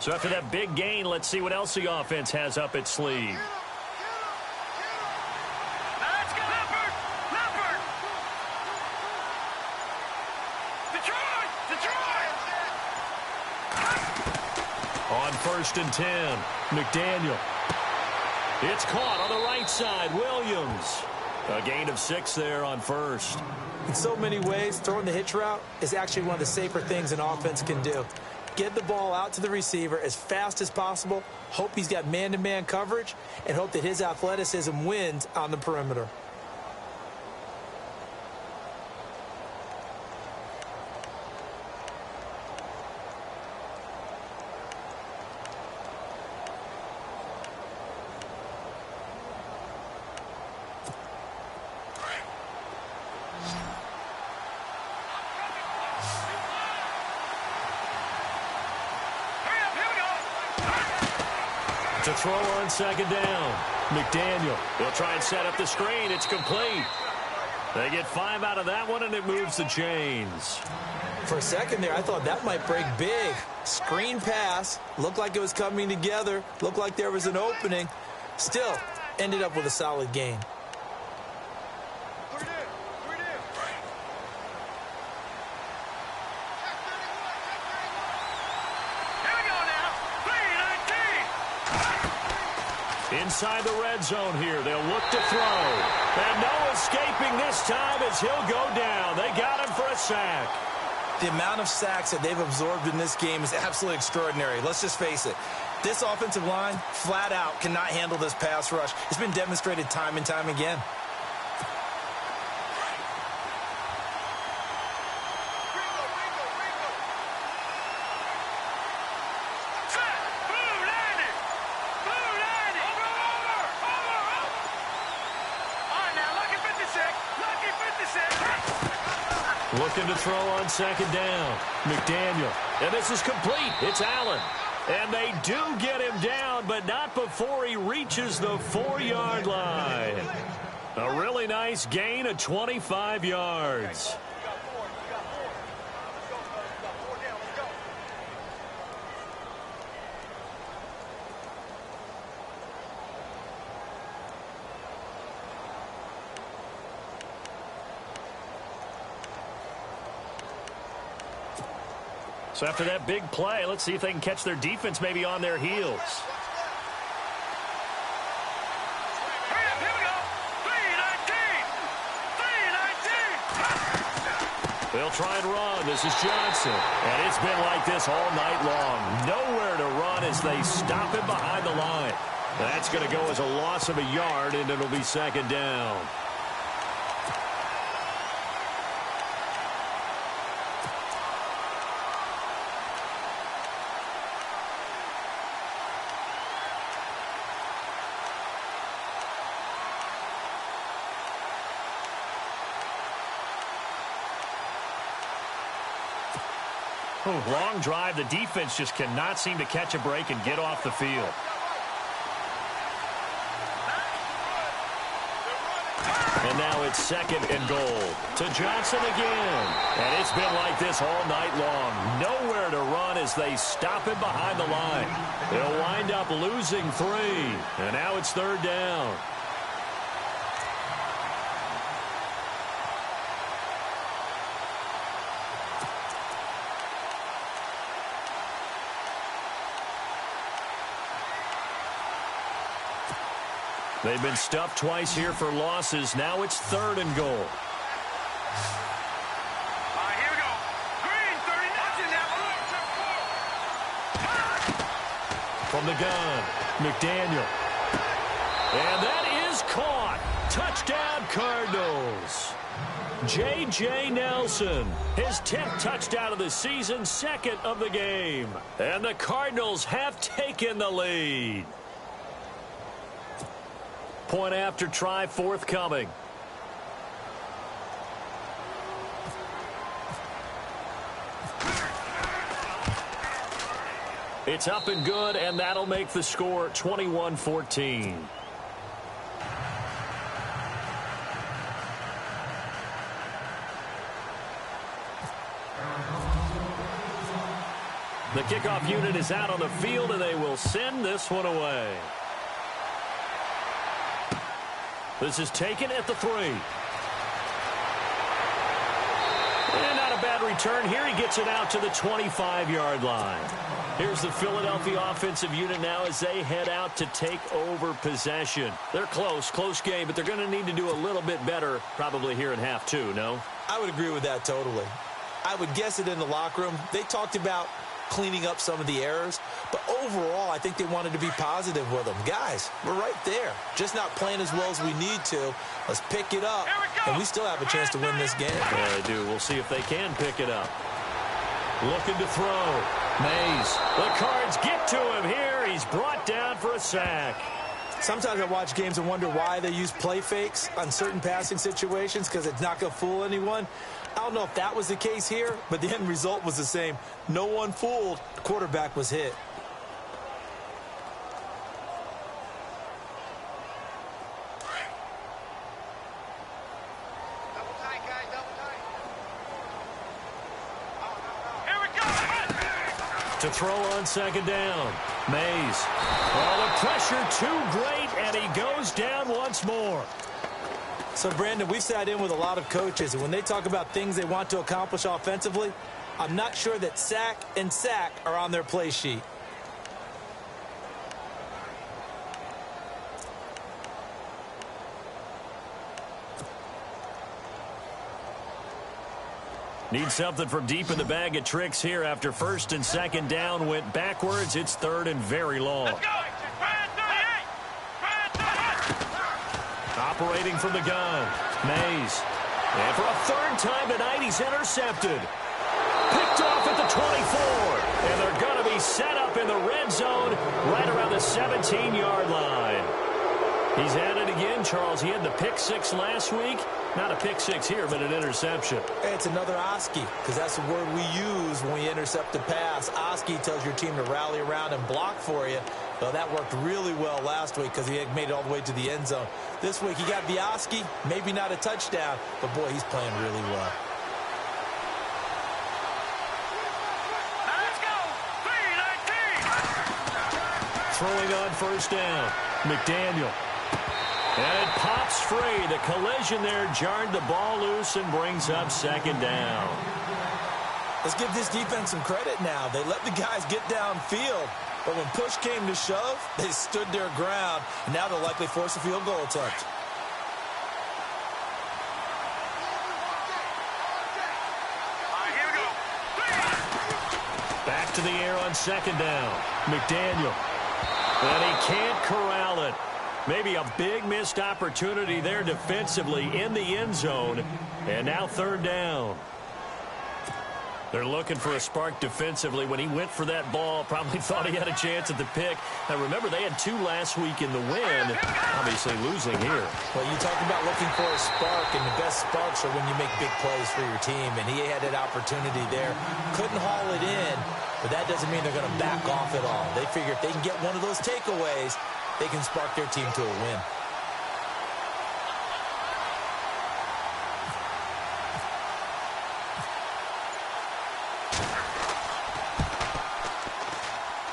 So after that big gain, let's see what else the offense has up its sleeve. On 1st and 10, McDaniel. It's caught on the right side, Williams. A gain of 6 there on 1st. In so many ways, throwing the hitch route is actually one of the safer things an offense can do. Get the ball out to the receiver as fast as possible, hope he's got man-to-man coverage, and hope that his athleticism wins on the perimeter. To throw on 2nd down. McDaniel will try and set up the screen. It's complete. They get 5 out of that one, and it moves the chains. For a second there, I thought that might break big. Screen pass. Looked like it was coming together. Looked like there was an opening. Still, ended up with a solid gain. Inside the red zone here. They'll look to throw. And no escaping this time as he'll go down. They got him for a sack. The amount of sacks that they've absorbed in this game is absolutely extraordinary. Let's just face it. This offensive line, flat out, cannot handle this pass rush. It's been demonstrated time and time again. Looking to throw on 2nd down. McDaniel. And this is complete. It's Allen. And they do get him down, but not before he reaches the 4-yard line. A really nice gain of 25 yards. So after that big play, let's see if they can catch their defense maybe on their heels. They'll try and run. This is Johnson. And it's been like this all night long. Nowhere to run as they stop him behind the line. That's going to go as a loss of a yard, and it'll be 2nd down. Long drive. The defense just cannot seem to catch a break and get off the field. And now it's 2nd and goal. To Johnson again. And it's been like this all night long. Nowhere to run as they stop him behind the line. They'll wind up losing 3. And now it's 3rd down. They've been stuffed twice here for losses. Now it's 3rd and goal. Here we go. Green, 39. From the gun, McDaniel. And that is caught. Touchdown, Cardinals. J.J. Nelson, his 10th touchdown of the season, 2nd of the game. And the Cardinals have taken the lead. Point after try forthcoming. It's up and good, and that'll make the score 21-14. The kickoff unit is out on the field, and they will send this one away. This is taken at the 3. And not a bad return here. He gets it out to the 25-yard line. Here's the Philadelphia offensive unit now as they head out to take over possession. They're close game, but they're going to need to do a little bit better probably here in half 2, no? I would agree with that totally. I would guess it in the locker room. They talked about cleaning up some of the errors, but overall I think they wanted to be positive with them. Guys, we're right there, just not playing as well as we need to. Let's pick it up, and we still have a chance to win this game. Yeah, they do. We'll see if they can pick it up. Looking to throw. Mays. The Cards get to him here. He's brought down for a sack. Sometimes I watch games and wonder why they use play fakes on certain passing situations, because it's not going to fool anyone. I don't know if that was the case here, but the end result was the same. No one fooled. The quarterback was hit. Double tight, guys, double tight. Here we go. To throw on 2nd down. Mays. Oh, the pressure too great, and he goes down once more. So, Brandon, we've sat in with a lot of coaches, and when they talk about things they want to accomplish offensively, I'm not sure that sack and sack are on their play sheet. Need something from deep in the bag of tricks here after 1st and 2nd down went backwards. It's 3rd and very long. Let's go. Operating from the gun. Mays. And for a 3rd time tonight, he's intercepted. Picked off at the 24. And they're going to be set up in the red zone right around the 17-yard line. He's at it again, Charles. He had the pick 6 last week. Not a pick 6 here, but an interception. It's another Oski, because that's the word we use when we intercept a pass. Oski tells your team to rally around and block for you. Well, that worked really well last week because he had made it all the way to the end zone. This week he got the Oski, maybe not a touchdown, but boy, he's playing really well. Let's go. 3-19. Throwing on 1st down. McDaniel. And it pops free. The collision there jarred the ball loose and brings up 2nd down. Let's give this defense some credit now. They let the guys get downfield, but when push came to shove, they stood their ground. Now they'll likely force a field goal attempt. Here we go. Back to the air on 2nd down. McDaniel. And he can't corral it. Maybe a big missed opportunity there defensively in the end zone. And now 3rd down. They're looking for a spark defensively. When he went for that ball, probably thought he had a chance at the pick. Now, remember, they had 2 last week in the win, obviously losing here. Well, you talk about looking for a spark, and the best sparks are when you make big plays for your team, and he had that opportunity there. Couldn't haul it in, but that doesn't mean they're going to back off at all. They figure if they can get one of those takeaways, they can spark their team to a win.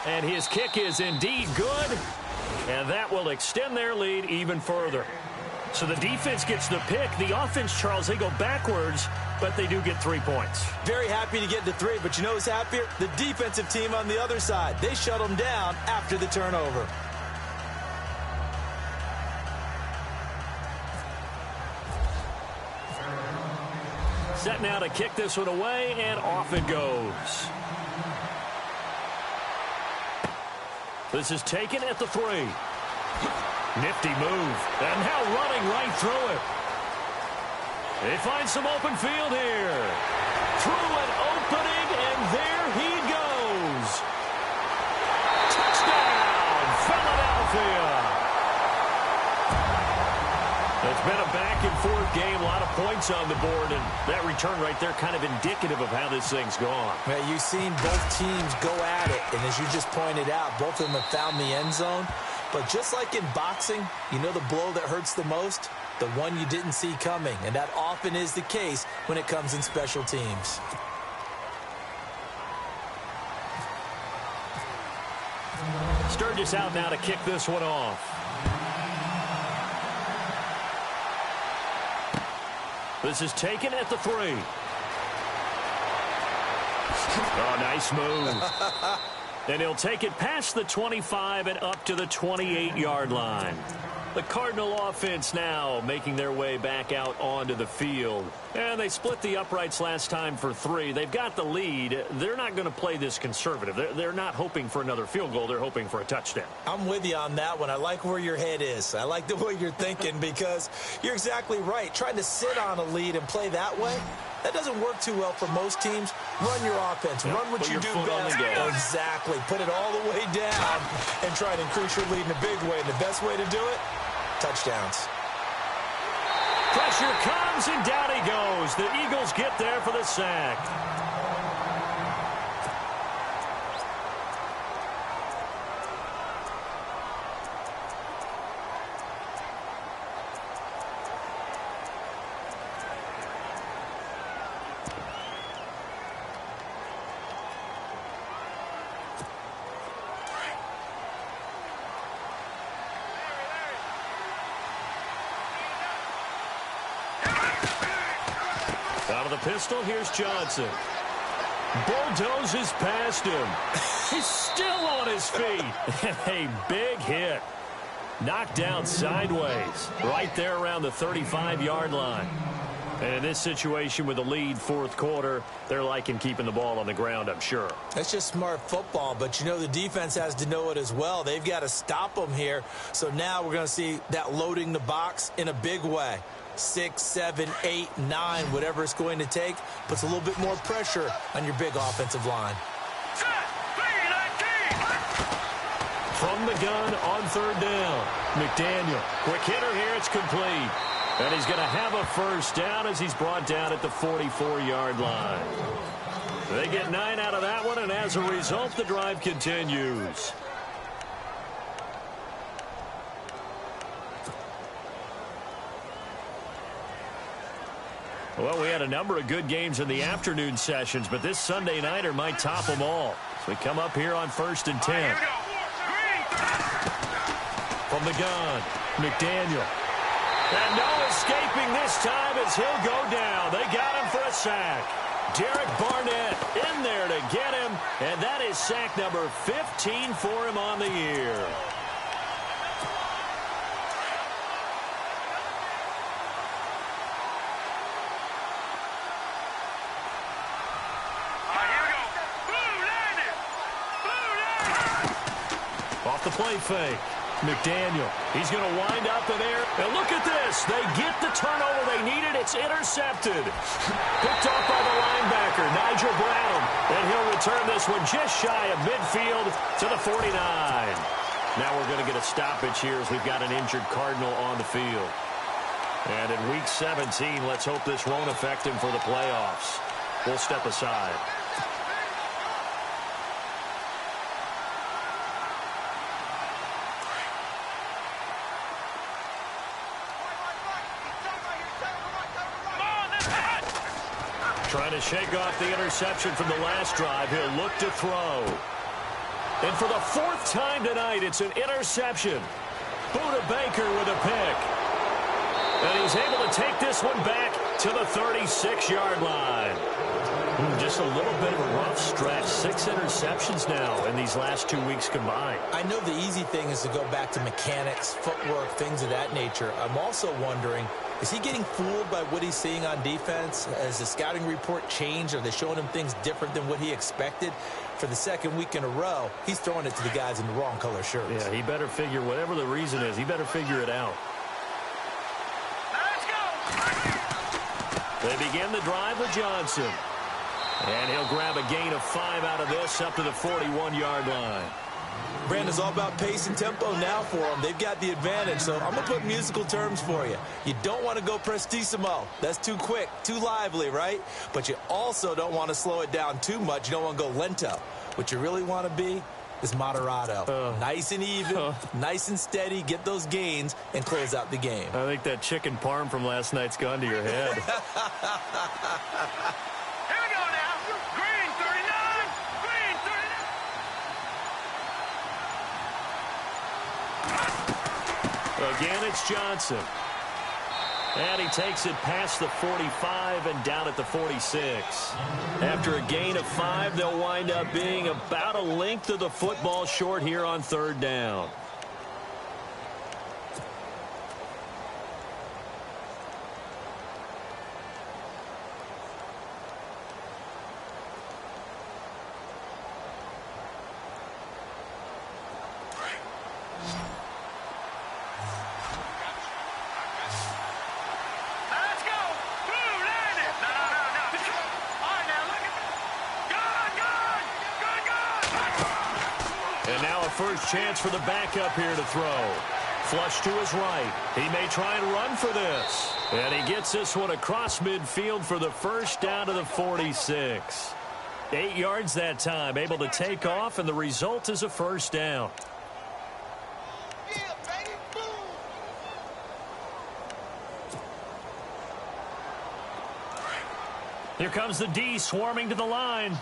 And his kick is indeed good, and that will extend their lead even further. So the defense gets the pick. The offense, Charles, they go backwards, but they do get 3 points. Very happy to get to 3, but you know who's happier? The defensive team on the other side. They shut them down after the turnover. Set now to kick this one away, and off it goes. This is taken at the 3. Nifty move. And now running right through it. They find some open field here. Through an opening, and there he goes. Touchdown, Philadelphia. It's been a back-and-forth game, a lot of points on the board, and that return right there kind of indicative of how this thing's gone. Well, you've seen both teams go at it, and as you just pointed out, both of them have found the end zone. But just like in boxing, you know the blow that hurts the most? The one you didn't see coming, and that often is the case when it comes in special teams. Sturgis out now to kick this one off. This is taken at the 3. Oh, nice move. And he'll take it past the 25 and up to the 28-yard line. The Cardinal offense now making their way back out onto the field. And they split the uprights last time for 3. They've got the lead. They're not going to play this conservative. They're not hoping for another field goal. They're hoping for a touchdown. I'm with you on that one. I like where your head is. I like the way you're thinking because you're exactly right. Trying to sit on a lead and play that way, that doesn't work too well for most teams. Run your offense. Yep. Run what you do best. Exactly. Put it all the way down and try to increase your lead in a big way. And the best way to do it, touchdowns. Pressure comes, and down he goes. The Eagles get there for the sack. Out of the pistol, here's Johnson. Bulldozes past him. He's still on his feet. A big hit. Knocked down sideways. Right there around the 35-yard line. And in this situation with the lead fourth quarter, they're liking keeping the ball on the ground, I'm sure. That's just smart football, but you know the defense has to know it as well. They've got to stop them here. So now we're going to see that loading the box in a big way. 6, 7, 8, 9, whatever it's going to take, puts a little bit more pressure on your big offensive line. From the gun on third down, McDaniel. Quick hitter here, it's complete. And he's going to have a first down as he's brought down at the 44-yard line. They get 9 out of that one, and as a result, the drive continues. Well, we had a number of good games in the afternoon sessions, but this Sunday nighter might top them all. So we come up here on 1st and 10. From the gun, McDaniel. And no escaping this time as he'll go down. They got him for a sack. Derek Barnett in there to get him, and that is sack number 15 for him on the year. Off the play fake. McDaniel, he's going to wind up in there. And look at this. They get the turnover they needed. It's intercepted. Picked off by the linebacker, Nigel Bradham. And he'll return this one just shy of midfield to the 49. Now we're going to get a stoppage here as we've got an injured Cardinal on the field. And in Week 17, let's hope this won't affect him for the playoffs. We'll step aside. Trying to shake off the interception from the last drive. He'll look to throw. And for the fourth time tonight, it's an interception. Buda Baker with a pick. And he's able to take this one back to the 36-yard line. Just a little bit of a rough stretch. 6 interceptions now in these last 2 weeks combined. I know the easy thing is to go back to mechanics, footwork, things of that nature. I'm also wondering, is he getting fooled by what he's seeing on defense? Has the scouting report changed? Are they showing him things different than what he expected? For the second week in a row, he's throwing it to the guys in the wrong color shirts. Yeah, he better figure, whatever the reason is, he better figure it out. Let's go. They begin the drive with Johnson. And he'll grab a gain of 5 out of this up to the 41-yard line. Brandon's all about pace and tempo now for them. They've got the advantage, so I'm going to put musical terms for you. You don't want to go prestissimo. That's too quick, too lively, right? But you also don't want to slow it down too much. You don't want to go lento. What you really want to be is moderato. Nice and even, nice and steady, get those gains, and close out the game. I think that chicken parm from last night's gone to your head. Here we go now. Green 39. Green 39. Again, it's Johnson. And he takes it past the 45 and down at the 46. After a gain of 5, they'll wind up being about a length of the football short here on 3rd down. First chance for the backup here to throw. Flush to his right. He may try and run for this. And he gets this one across midfield for the first down to the 46. 8 yards that time, able to take off, and the result is a first down. Here comes the D swarming to the line.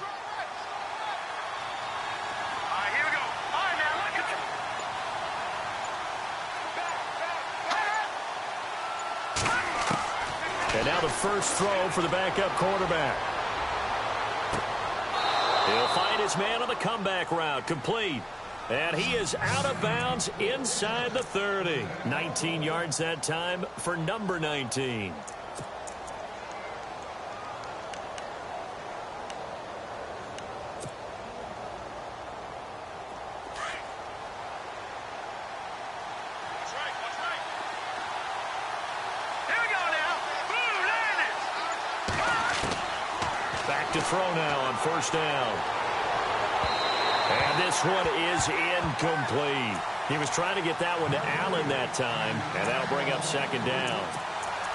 And now the first throw for the backup quarterback. He'll find his man on the comeback route, complete. And he is out of bounds inside the 30. 19 yards that time for number 19. To throw now on first down. And this one is incomplete. He was trying to get that one to Allen that time, and that'll bring up second down.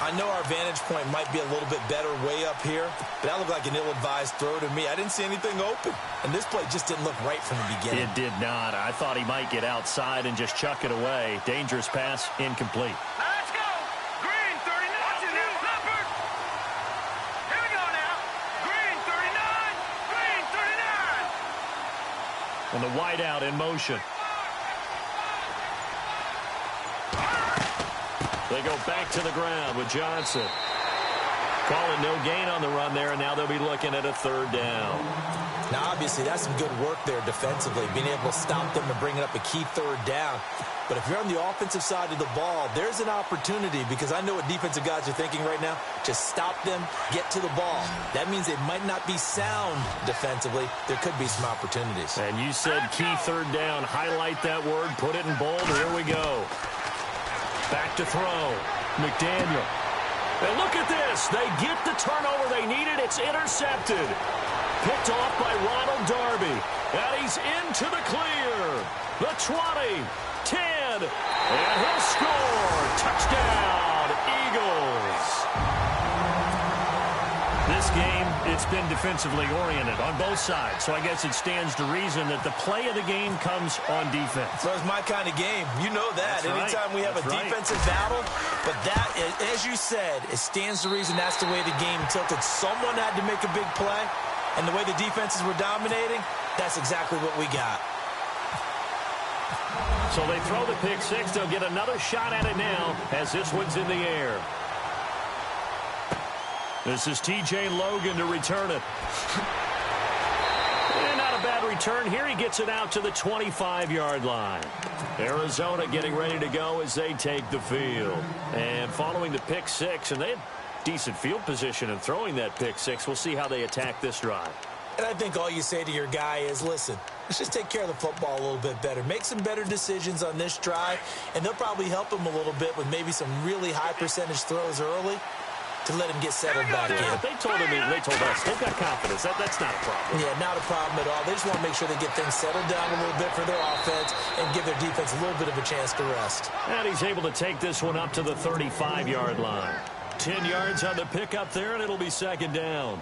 I know our vantage point might be a little bit better way up here, but that looked like an ill-advised throw to me. I didn't see anything open, and this play just didn't look right from the beginning. It did not. I thought he might get outside and just chuck it away. Dangerous pass, incomplete. Let's go. Green 39. Leopard. Here we go now. Green 39. Green 39. And the wideout in motion. They go back to the ground with Johnson. Call it no gain on the run there, and now they'll be looking at a third down. Now, obviously, that's some good work there defensively, being able to stop them and bringing up a key third down. But if you're on the offensive side of the ball, there's an opportunity, because I know what defensive guys are thinking right now. Just stop them, get to the ball. That means it might not be sound defensively. There could be some opportunities. And you said key third down. Highlight that word, put it in bold. Here we go. Back to throw. McDaniel. And look at this. They get the turnover they needed. It's intercepted. Picked off by Ronald Darby. And he's into the clear. The 20, 10, and he'll score. Touchdown, Eagles. This game, it's been defensively oriented on both sides, so I guess it stands to reason that the play of the game comes on defense. So it's my kind of game. You know that. That's Anytime we have a defensive battle, but that, as you said, it stands to reason that's the way the game tilted. Someone had to make a big play, and the way the defenses were dominating, that's exactly what we got. So they throw the pick six. They'll get another shot at it now as this one's in the air. This is T.J. Logan to return it. And not a bad return here. He gets it out to the 25-yard line. Arizona getting ready to go as they take the field. And following the pick six, and they had decent field position in throwing that pick six. We'll see how they attack this drive. And I think all you say to your guy is, listen, let's just take care of the football a little bit better. Make some better decisions on this drive, and they'll probably help him a little bit with maybe some really high percentage throws early to let him get settled back in. They told us, they've got confidence. That's not a problem. Yeah, not a problem at all. They just want to make sure they get things settled down a little bit for their offense and give their defense a little bit of a chance to rest. And he's able to take this one up to the 35-yard line. 10 yards on the pickup there, and it'll be second down.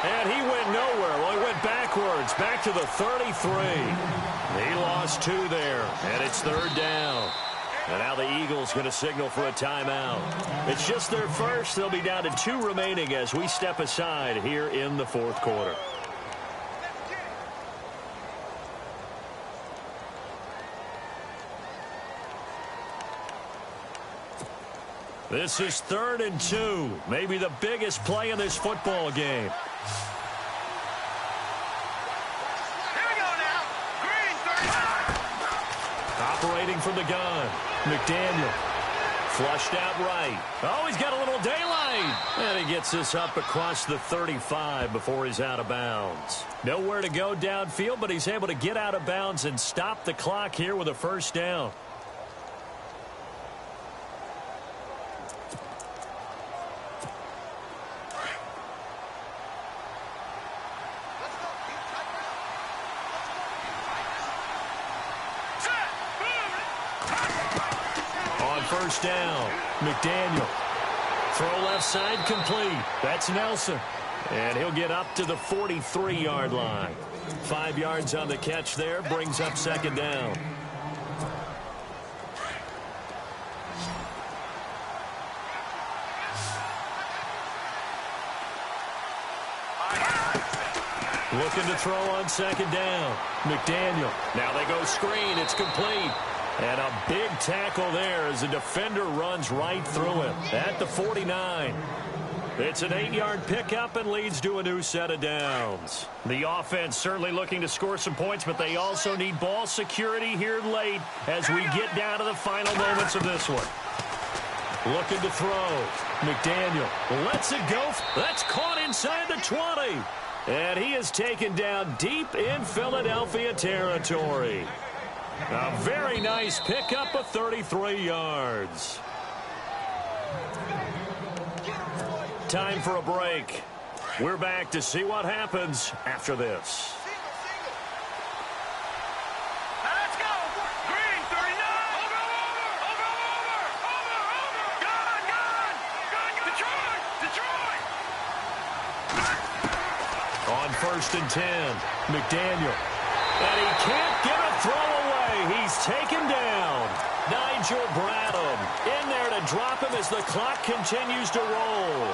And he went nowhere. Well, he went backwards, back to the 33. He lost two there, and it's third down. And now the Eagles going to signal for a timeout. It's just their first. They'll be down to two remaining as we step aside here in the fourth quarter. This is 3rd and 2. Maybe the biggest play in this football game. Here we go now. Green 39. Operating from the gun. McDaniel. Flushed out right. Oh, he's got a little daylight. And he gets this up across the 35 before he's out of bounds. Nowhere to go downfield, but he's able to get out of bounds and stop the clock here with a first down. First down. McDaniel. Throw left side complete. That's Nelson. And he'll get up to the 43-yard line. 5 yards on the catch there. Brings up second down. Looking to throw on second down. McDaniel. Now they go screen. It's complete. And a big tackle there as the defender runs right through him at the 49. It's an 8-yard pickup and leads to a new set of downs. The offense certainly looking to score some points, but they also need ball security here late as we get down to the final moments of this one. Looking to throw. McDaniel lets it go. That's caught inside the 20. And he is taken down deep in Philadelphia territory. A very nice pickup of 33 yards. Time for a break. We're back to see what happens after this. Let's go. Green 39. Over. Gone. Detroit. On 1st and 10, McDaniel. And he can't get a throw away. He's taken down. Nigel Bradham in there to drop him as the clock continues to roll.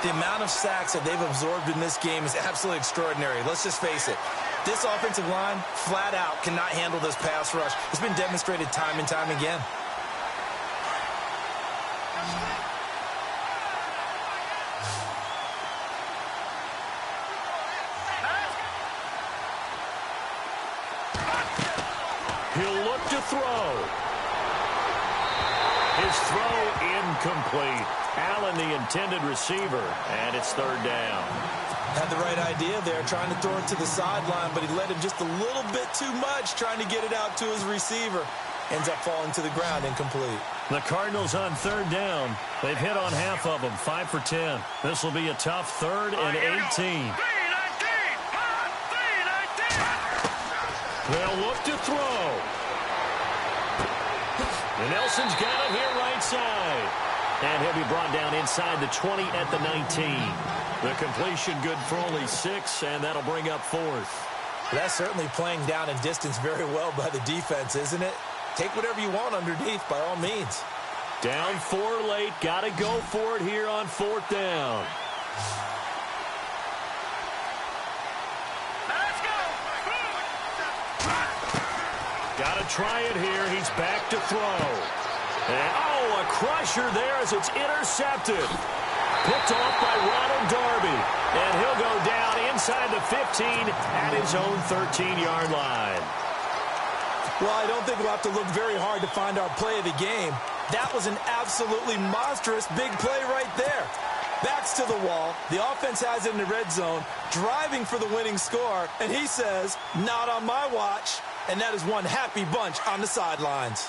The amount of sacks that they've absorbed in this game is absolutely extraordinary. Let's just face it. This offensive line, flat out, cannot handle this pass rush. It's been demonstrated time and time again. He'll look to throw. His throw incomplete. Allen, the intended receiver, and it's third down. Had the right idea there, trying to throw it to the sideline, but he led him just a little bit too much, trying to get it out to his receiver. Ends up falling to the ground, incomplete. The Cardinals on third down. They've hit on half of them, 5 for 10. This will be a tough 3rd and 18. They'll look to throw. And Nelson's got it here right side. And he'll be brought down inside the 20 at the 19. The completion good for only 6, and that'll bring up 4th. That's certainly playing down in distance very well by the defense, isn't it? Take whatever you want underneath by all means. Down 4 late. Got to go for it here on 4th down. Got to try it here. He's back to throw. And, a crusher there as it's intercepted. Picked off by Ronald Darby. And he'll go down inside the 15 at his own 13-yard line. Well, I don't think we'll have to look very hard to find our play of the game. That was an absolutely monstrous big play right there. Backs to the wall. The offense has it in the red zone, driving for the winning score. And he says, not on my watch. And that is one happy bunch on the sidelines.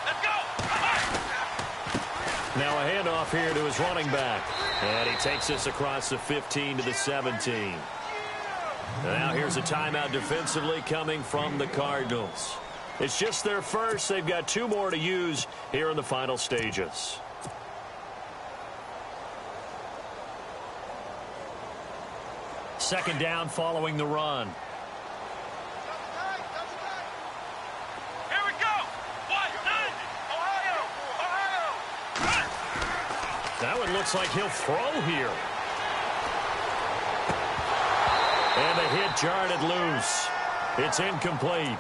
Let's go! Now a handoff here to his running back. And he takes this across the 15 to the 17. Now here's a timeout defensively coming from the Cardinals. It's just their first. They've got 2 more to use here in the final stages. Second down following the run. Here we go! 1-9! Ohio! That one looks like he'll throw here. And the hit jarred it loose. It's incomplete.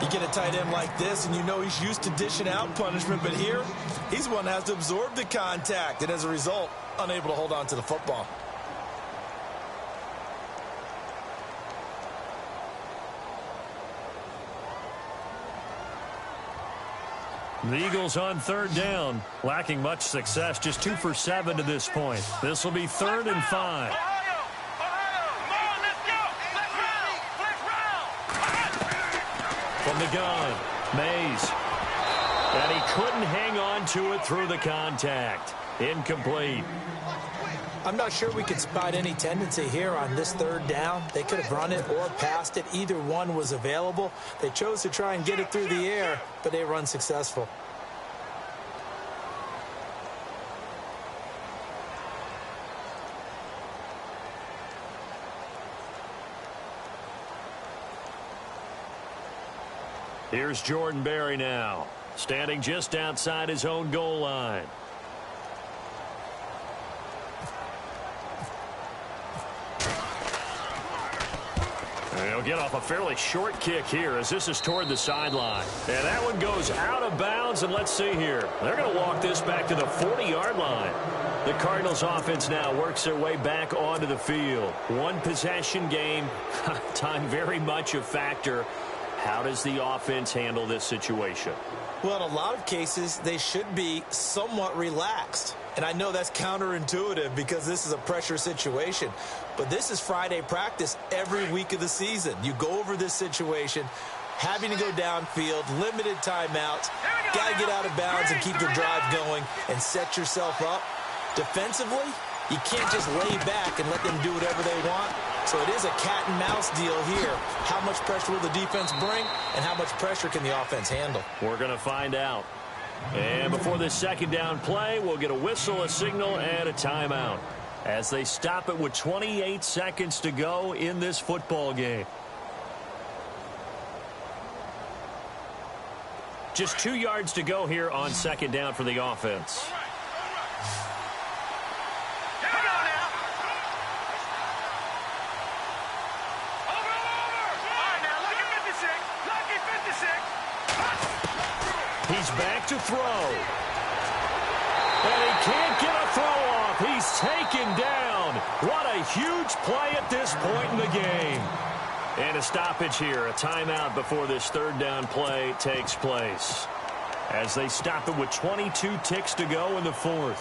You get a tight end like this, and you know he's used to dishing out punishment, but here, he's the one that has to absorb the contact, and as a result, unable to hold on to the football. The Eagles on third down, lacking much success, just 2 for 7 to this point. This will be 3rd and 5. Ohio! Come on, let's go! Let's round! From the gun, Mays. And he couldn't hang on to it through the contact. Incomplete. I'm not sure we could spot any tendency here on this 3rd down. They could have run it or passed it. Either one was available. They chose to try and get it through the air, but they were unsuccessful. Here's Jordan Berry now, standing just outside his own goal line. He'll get off a fairly short kick here as this is toward the sideline. And that one goes out of bounds, and let's see here. They're going to walk this back to the 40-yard line. The Cardinals offense now works their way back onto the field. One possession game, time very much a factor. How does the offense handle this situation? Well, in a lot of cases, they should be somewhat relaxed. And I know that's counterintuitive because this is a pressure situation. But this is Friday practice every week of the season. You go over this situation, having to go downfield, limited timeouts, got to get out of bounds and keep the drive going and set yourself up. Defensively, you can't just lay back and let them do whatever they want. So it is a cat and mouse deal here. How much pressure will the defense bring and how much pressure can the offense handle? We're going to find out. And before this second down play, we'll get a whistle, a signal, and a timeout as they stop it with 28 seconds to go in this football game. Just 2 yards to go here on second down for the offense. Here we go now. Over. All right, now, lucky 56. Lucky 56. He's back to throw. And he can't get a throw off. He's taken down. What a huge play at this point in the game. And a stoppage here, a timeout before this third down play takes place, as they stop it with 22 ticks to go in the fourth.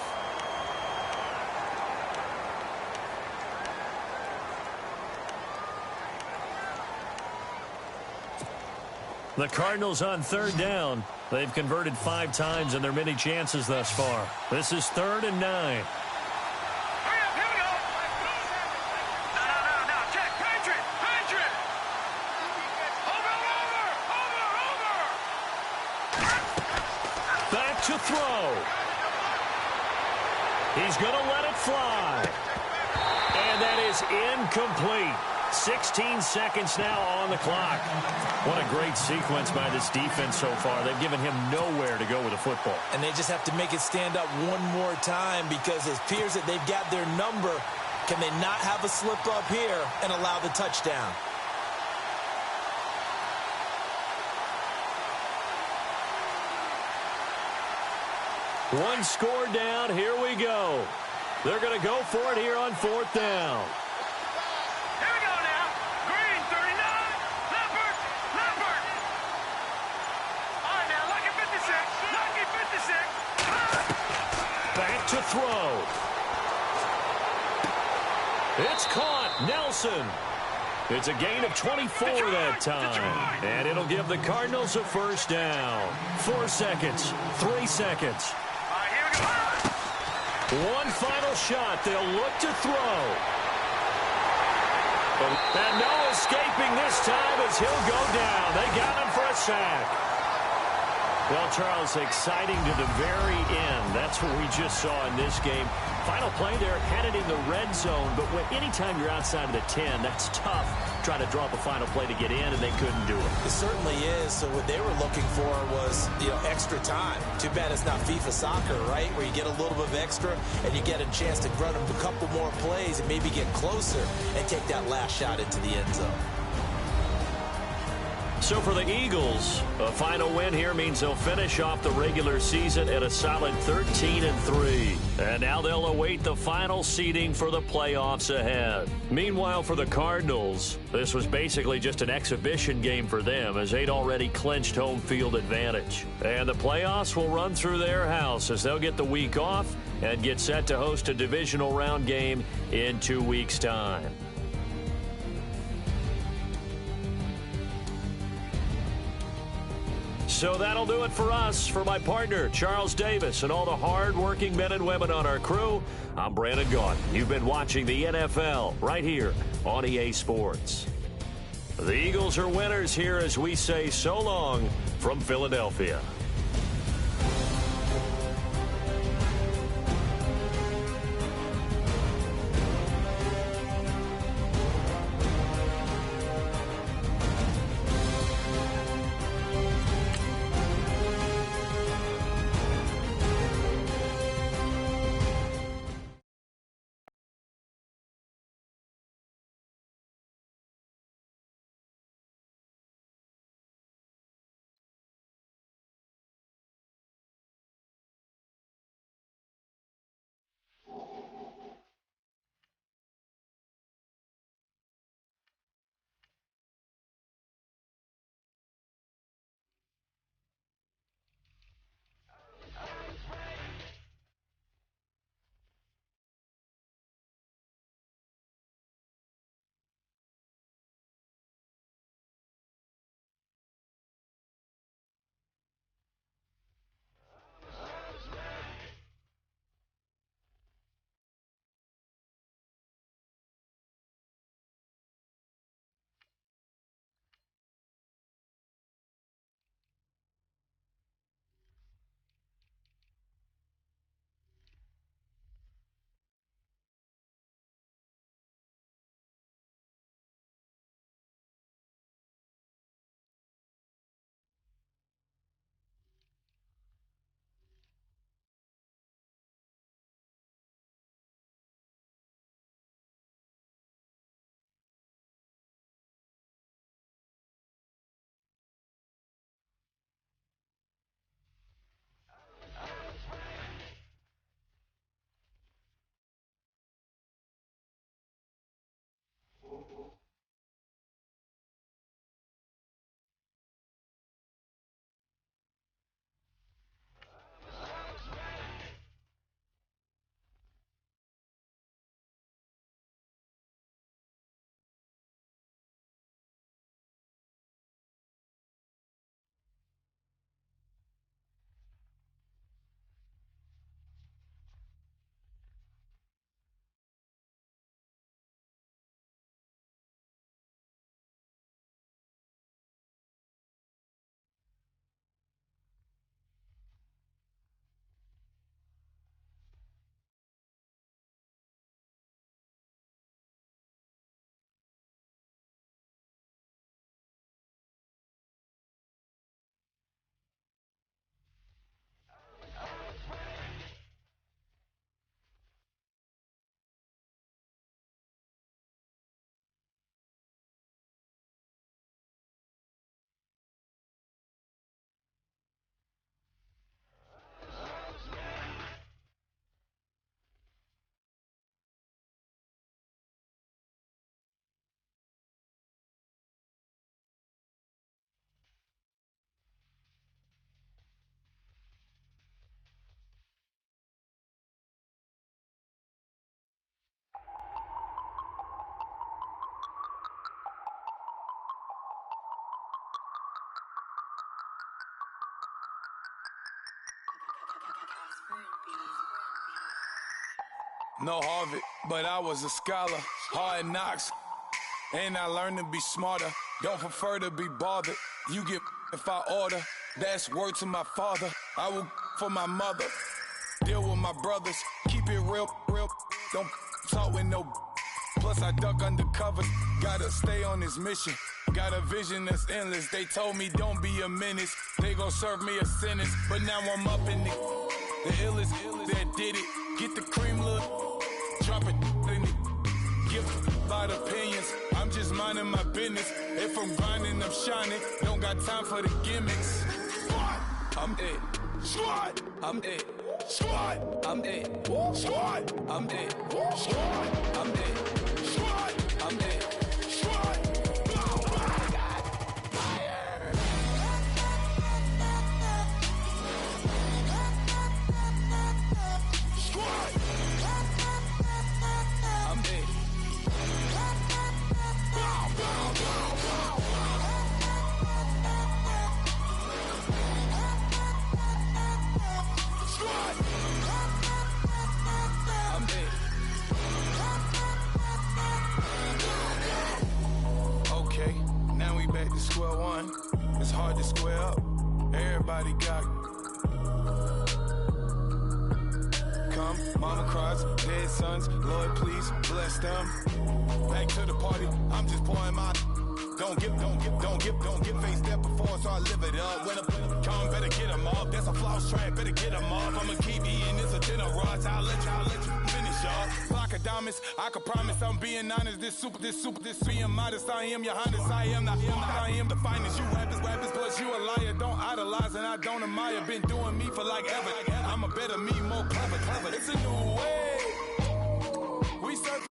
The Cardinals on third down. They've converted 5 times in their many chances thus far. This is 3rd and 9. Hurry up, here we go. No, check, Patriot. Over. Back to throw. He's going to let it fly. And that is incomplete. 16 seconds now on the clock. What a great sequence by this defense so far. They've given him nowhere to go with the football. And they just have to make it stand up one more time, because it appears that they've got their number. Can they not have a slip up here and allow the touchdown? One score down. Here we go. They're going to go for it here on 4th down. Here we go now. Green, 39. Leopard. All right, now, lucky 56. Back to throw. It's caught. Nelson. It's a gain of 24 that time. And it'll give the Cardinals a first down. 4 seconds. 3 seconds. All right, here we go. One final shot. They'll look to throw. And no escaping this time as he'll go down. They got him for a sack. Well, Charles, exciting to the very end. That's what we just saw in this game. Final play there, headed in the red zone. But anytime you're outside of the 10, that's tough. Trying to draw up a final play to get in, and they couldn't do it. It certainly is. So what they were looking for was, extra time. Too bad it's not FIFA soccer, right? Where you get a little bit of extra and you get a chance to run a couple more plays and maybe get closer and take that last shot into the end zone. So for the Eagles, a final win here means they'll finish off the regular season at a solid 13-3. And now they'll await the final seeding for the playoffs ahead. Meanwhile, for the Cardinals, this was basically just an exhibition game for them, as they'd already clinched home field advantage. And the playoffs will run through their house, as they'll get the week off and get set to host a divisional round game in 2 weeks' time. So that'll do it for us. For my partner, Charles Davis, and all the hard-working men and women on our crew, I'm Brandon Gaughan. You've been watching the NFL right here on EA Sports. The Eagles are winners here as we say so long from Philadelphia. No Harvard, but I was a scholar. Hard knocks, and I learned to be smarter. Don't prefer to be bothered. You get if I order. That's word to my father. I will for my mother. Deal with my brothers. Keep it real. Don't talk with no. Plus I duck undercover. Gotta stay on this mission. Got a vision that's endless. They told me don't be a menace. They gon' serve me a sentence. But now I'm up in the illest that did it. Get the cream look. Drop it in it. Give a lot of opinions. I'm just minding my business. If I'm grinding, I'm shining. Don't got time for the gimmicks. I'm it. Squad. I'm it. Squad. I'm it. Squad. I'm it. Squad. I'm it. Squad. I'm it. Squad. Square one, it's hard to square up. Everybody got come, mama cries, dead sons. Lord, please bless them. Back to the party, I'm just pouring my. Don't get face step before, so I live it up. When I come, better get them up. That's a floss track, better get them up. I'ma keep eating this a dinner rush. I'll let you finish up. Block of diamonds, I can promise I'm being honest. This being modest. I am your highness. I am the finest. You rappers, plus you a liar. Don't idolize and I don't admire. Been doing me for like ever. I'm a better me, more clever. It's a new way. We serve.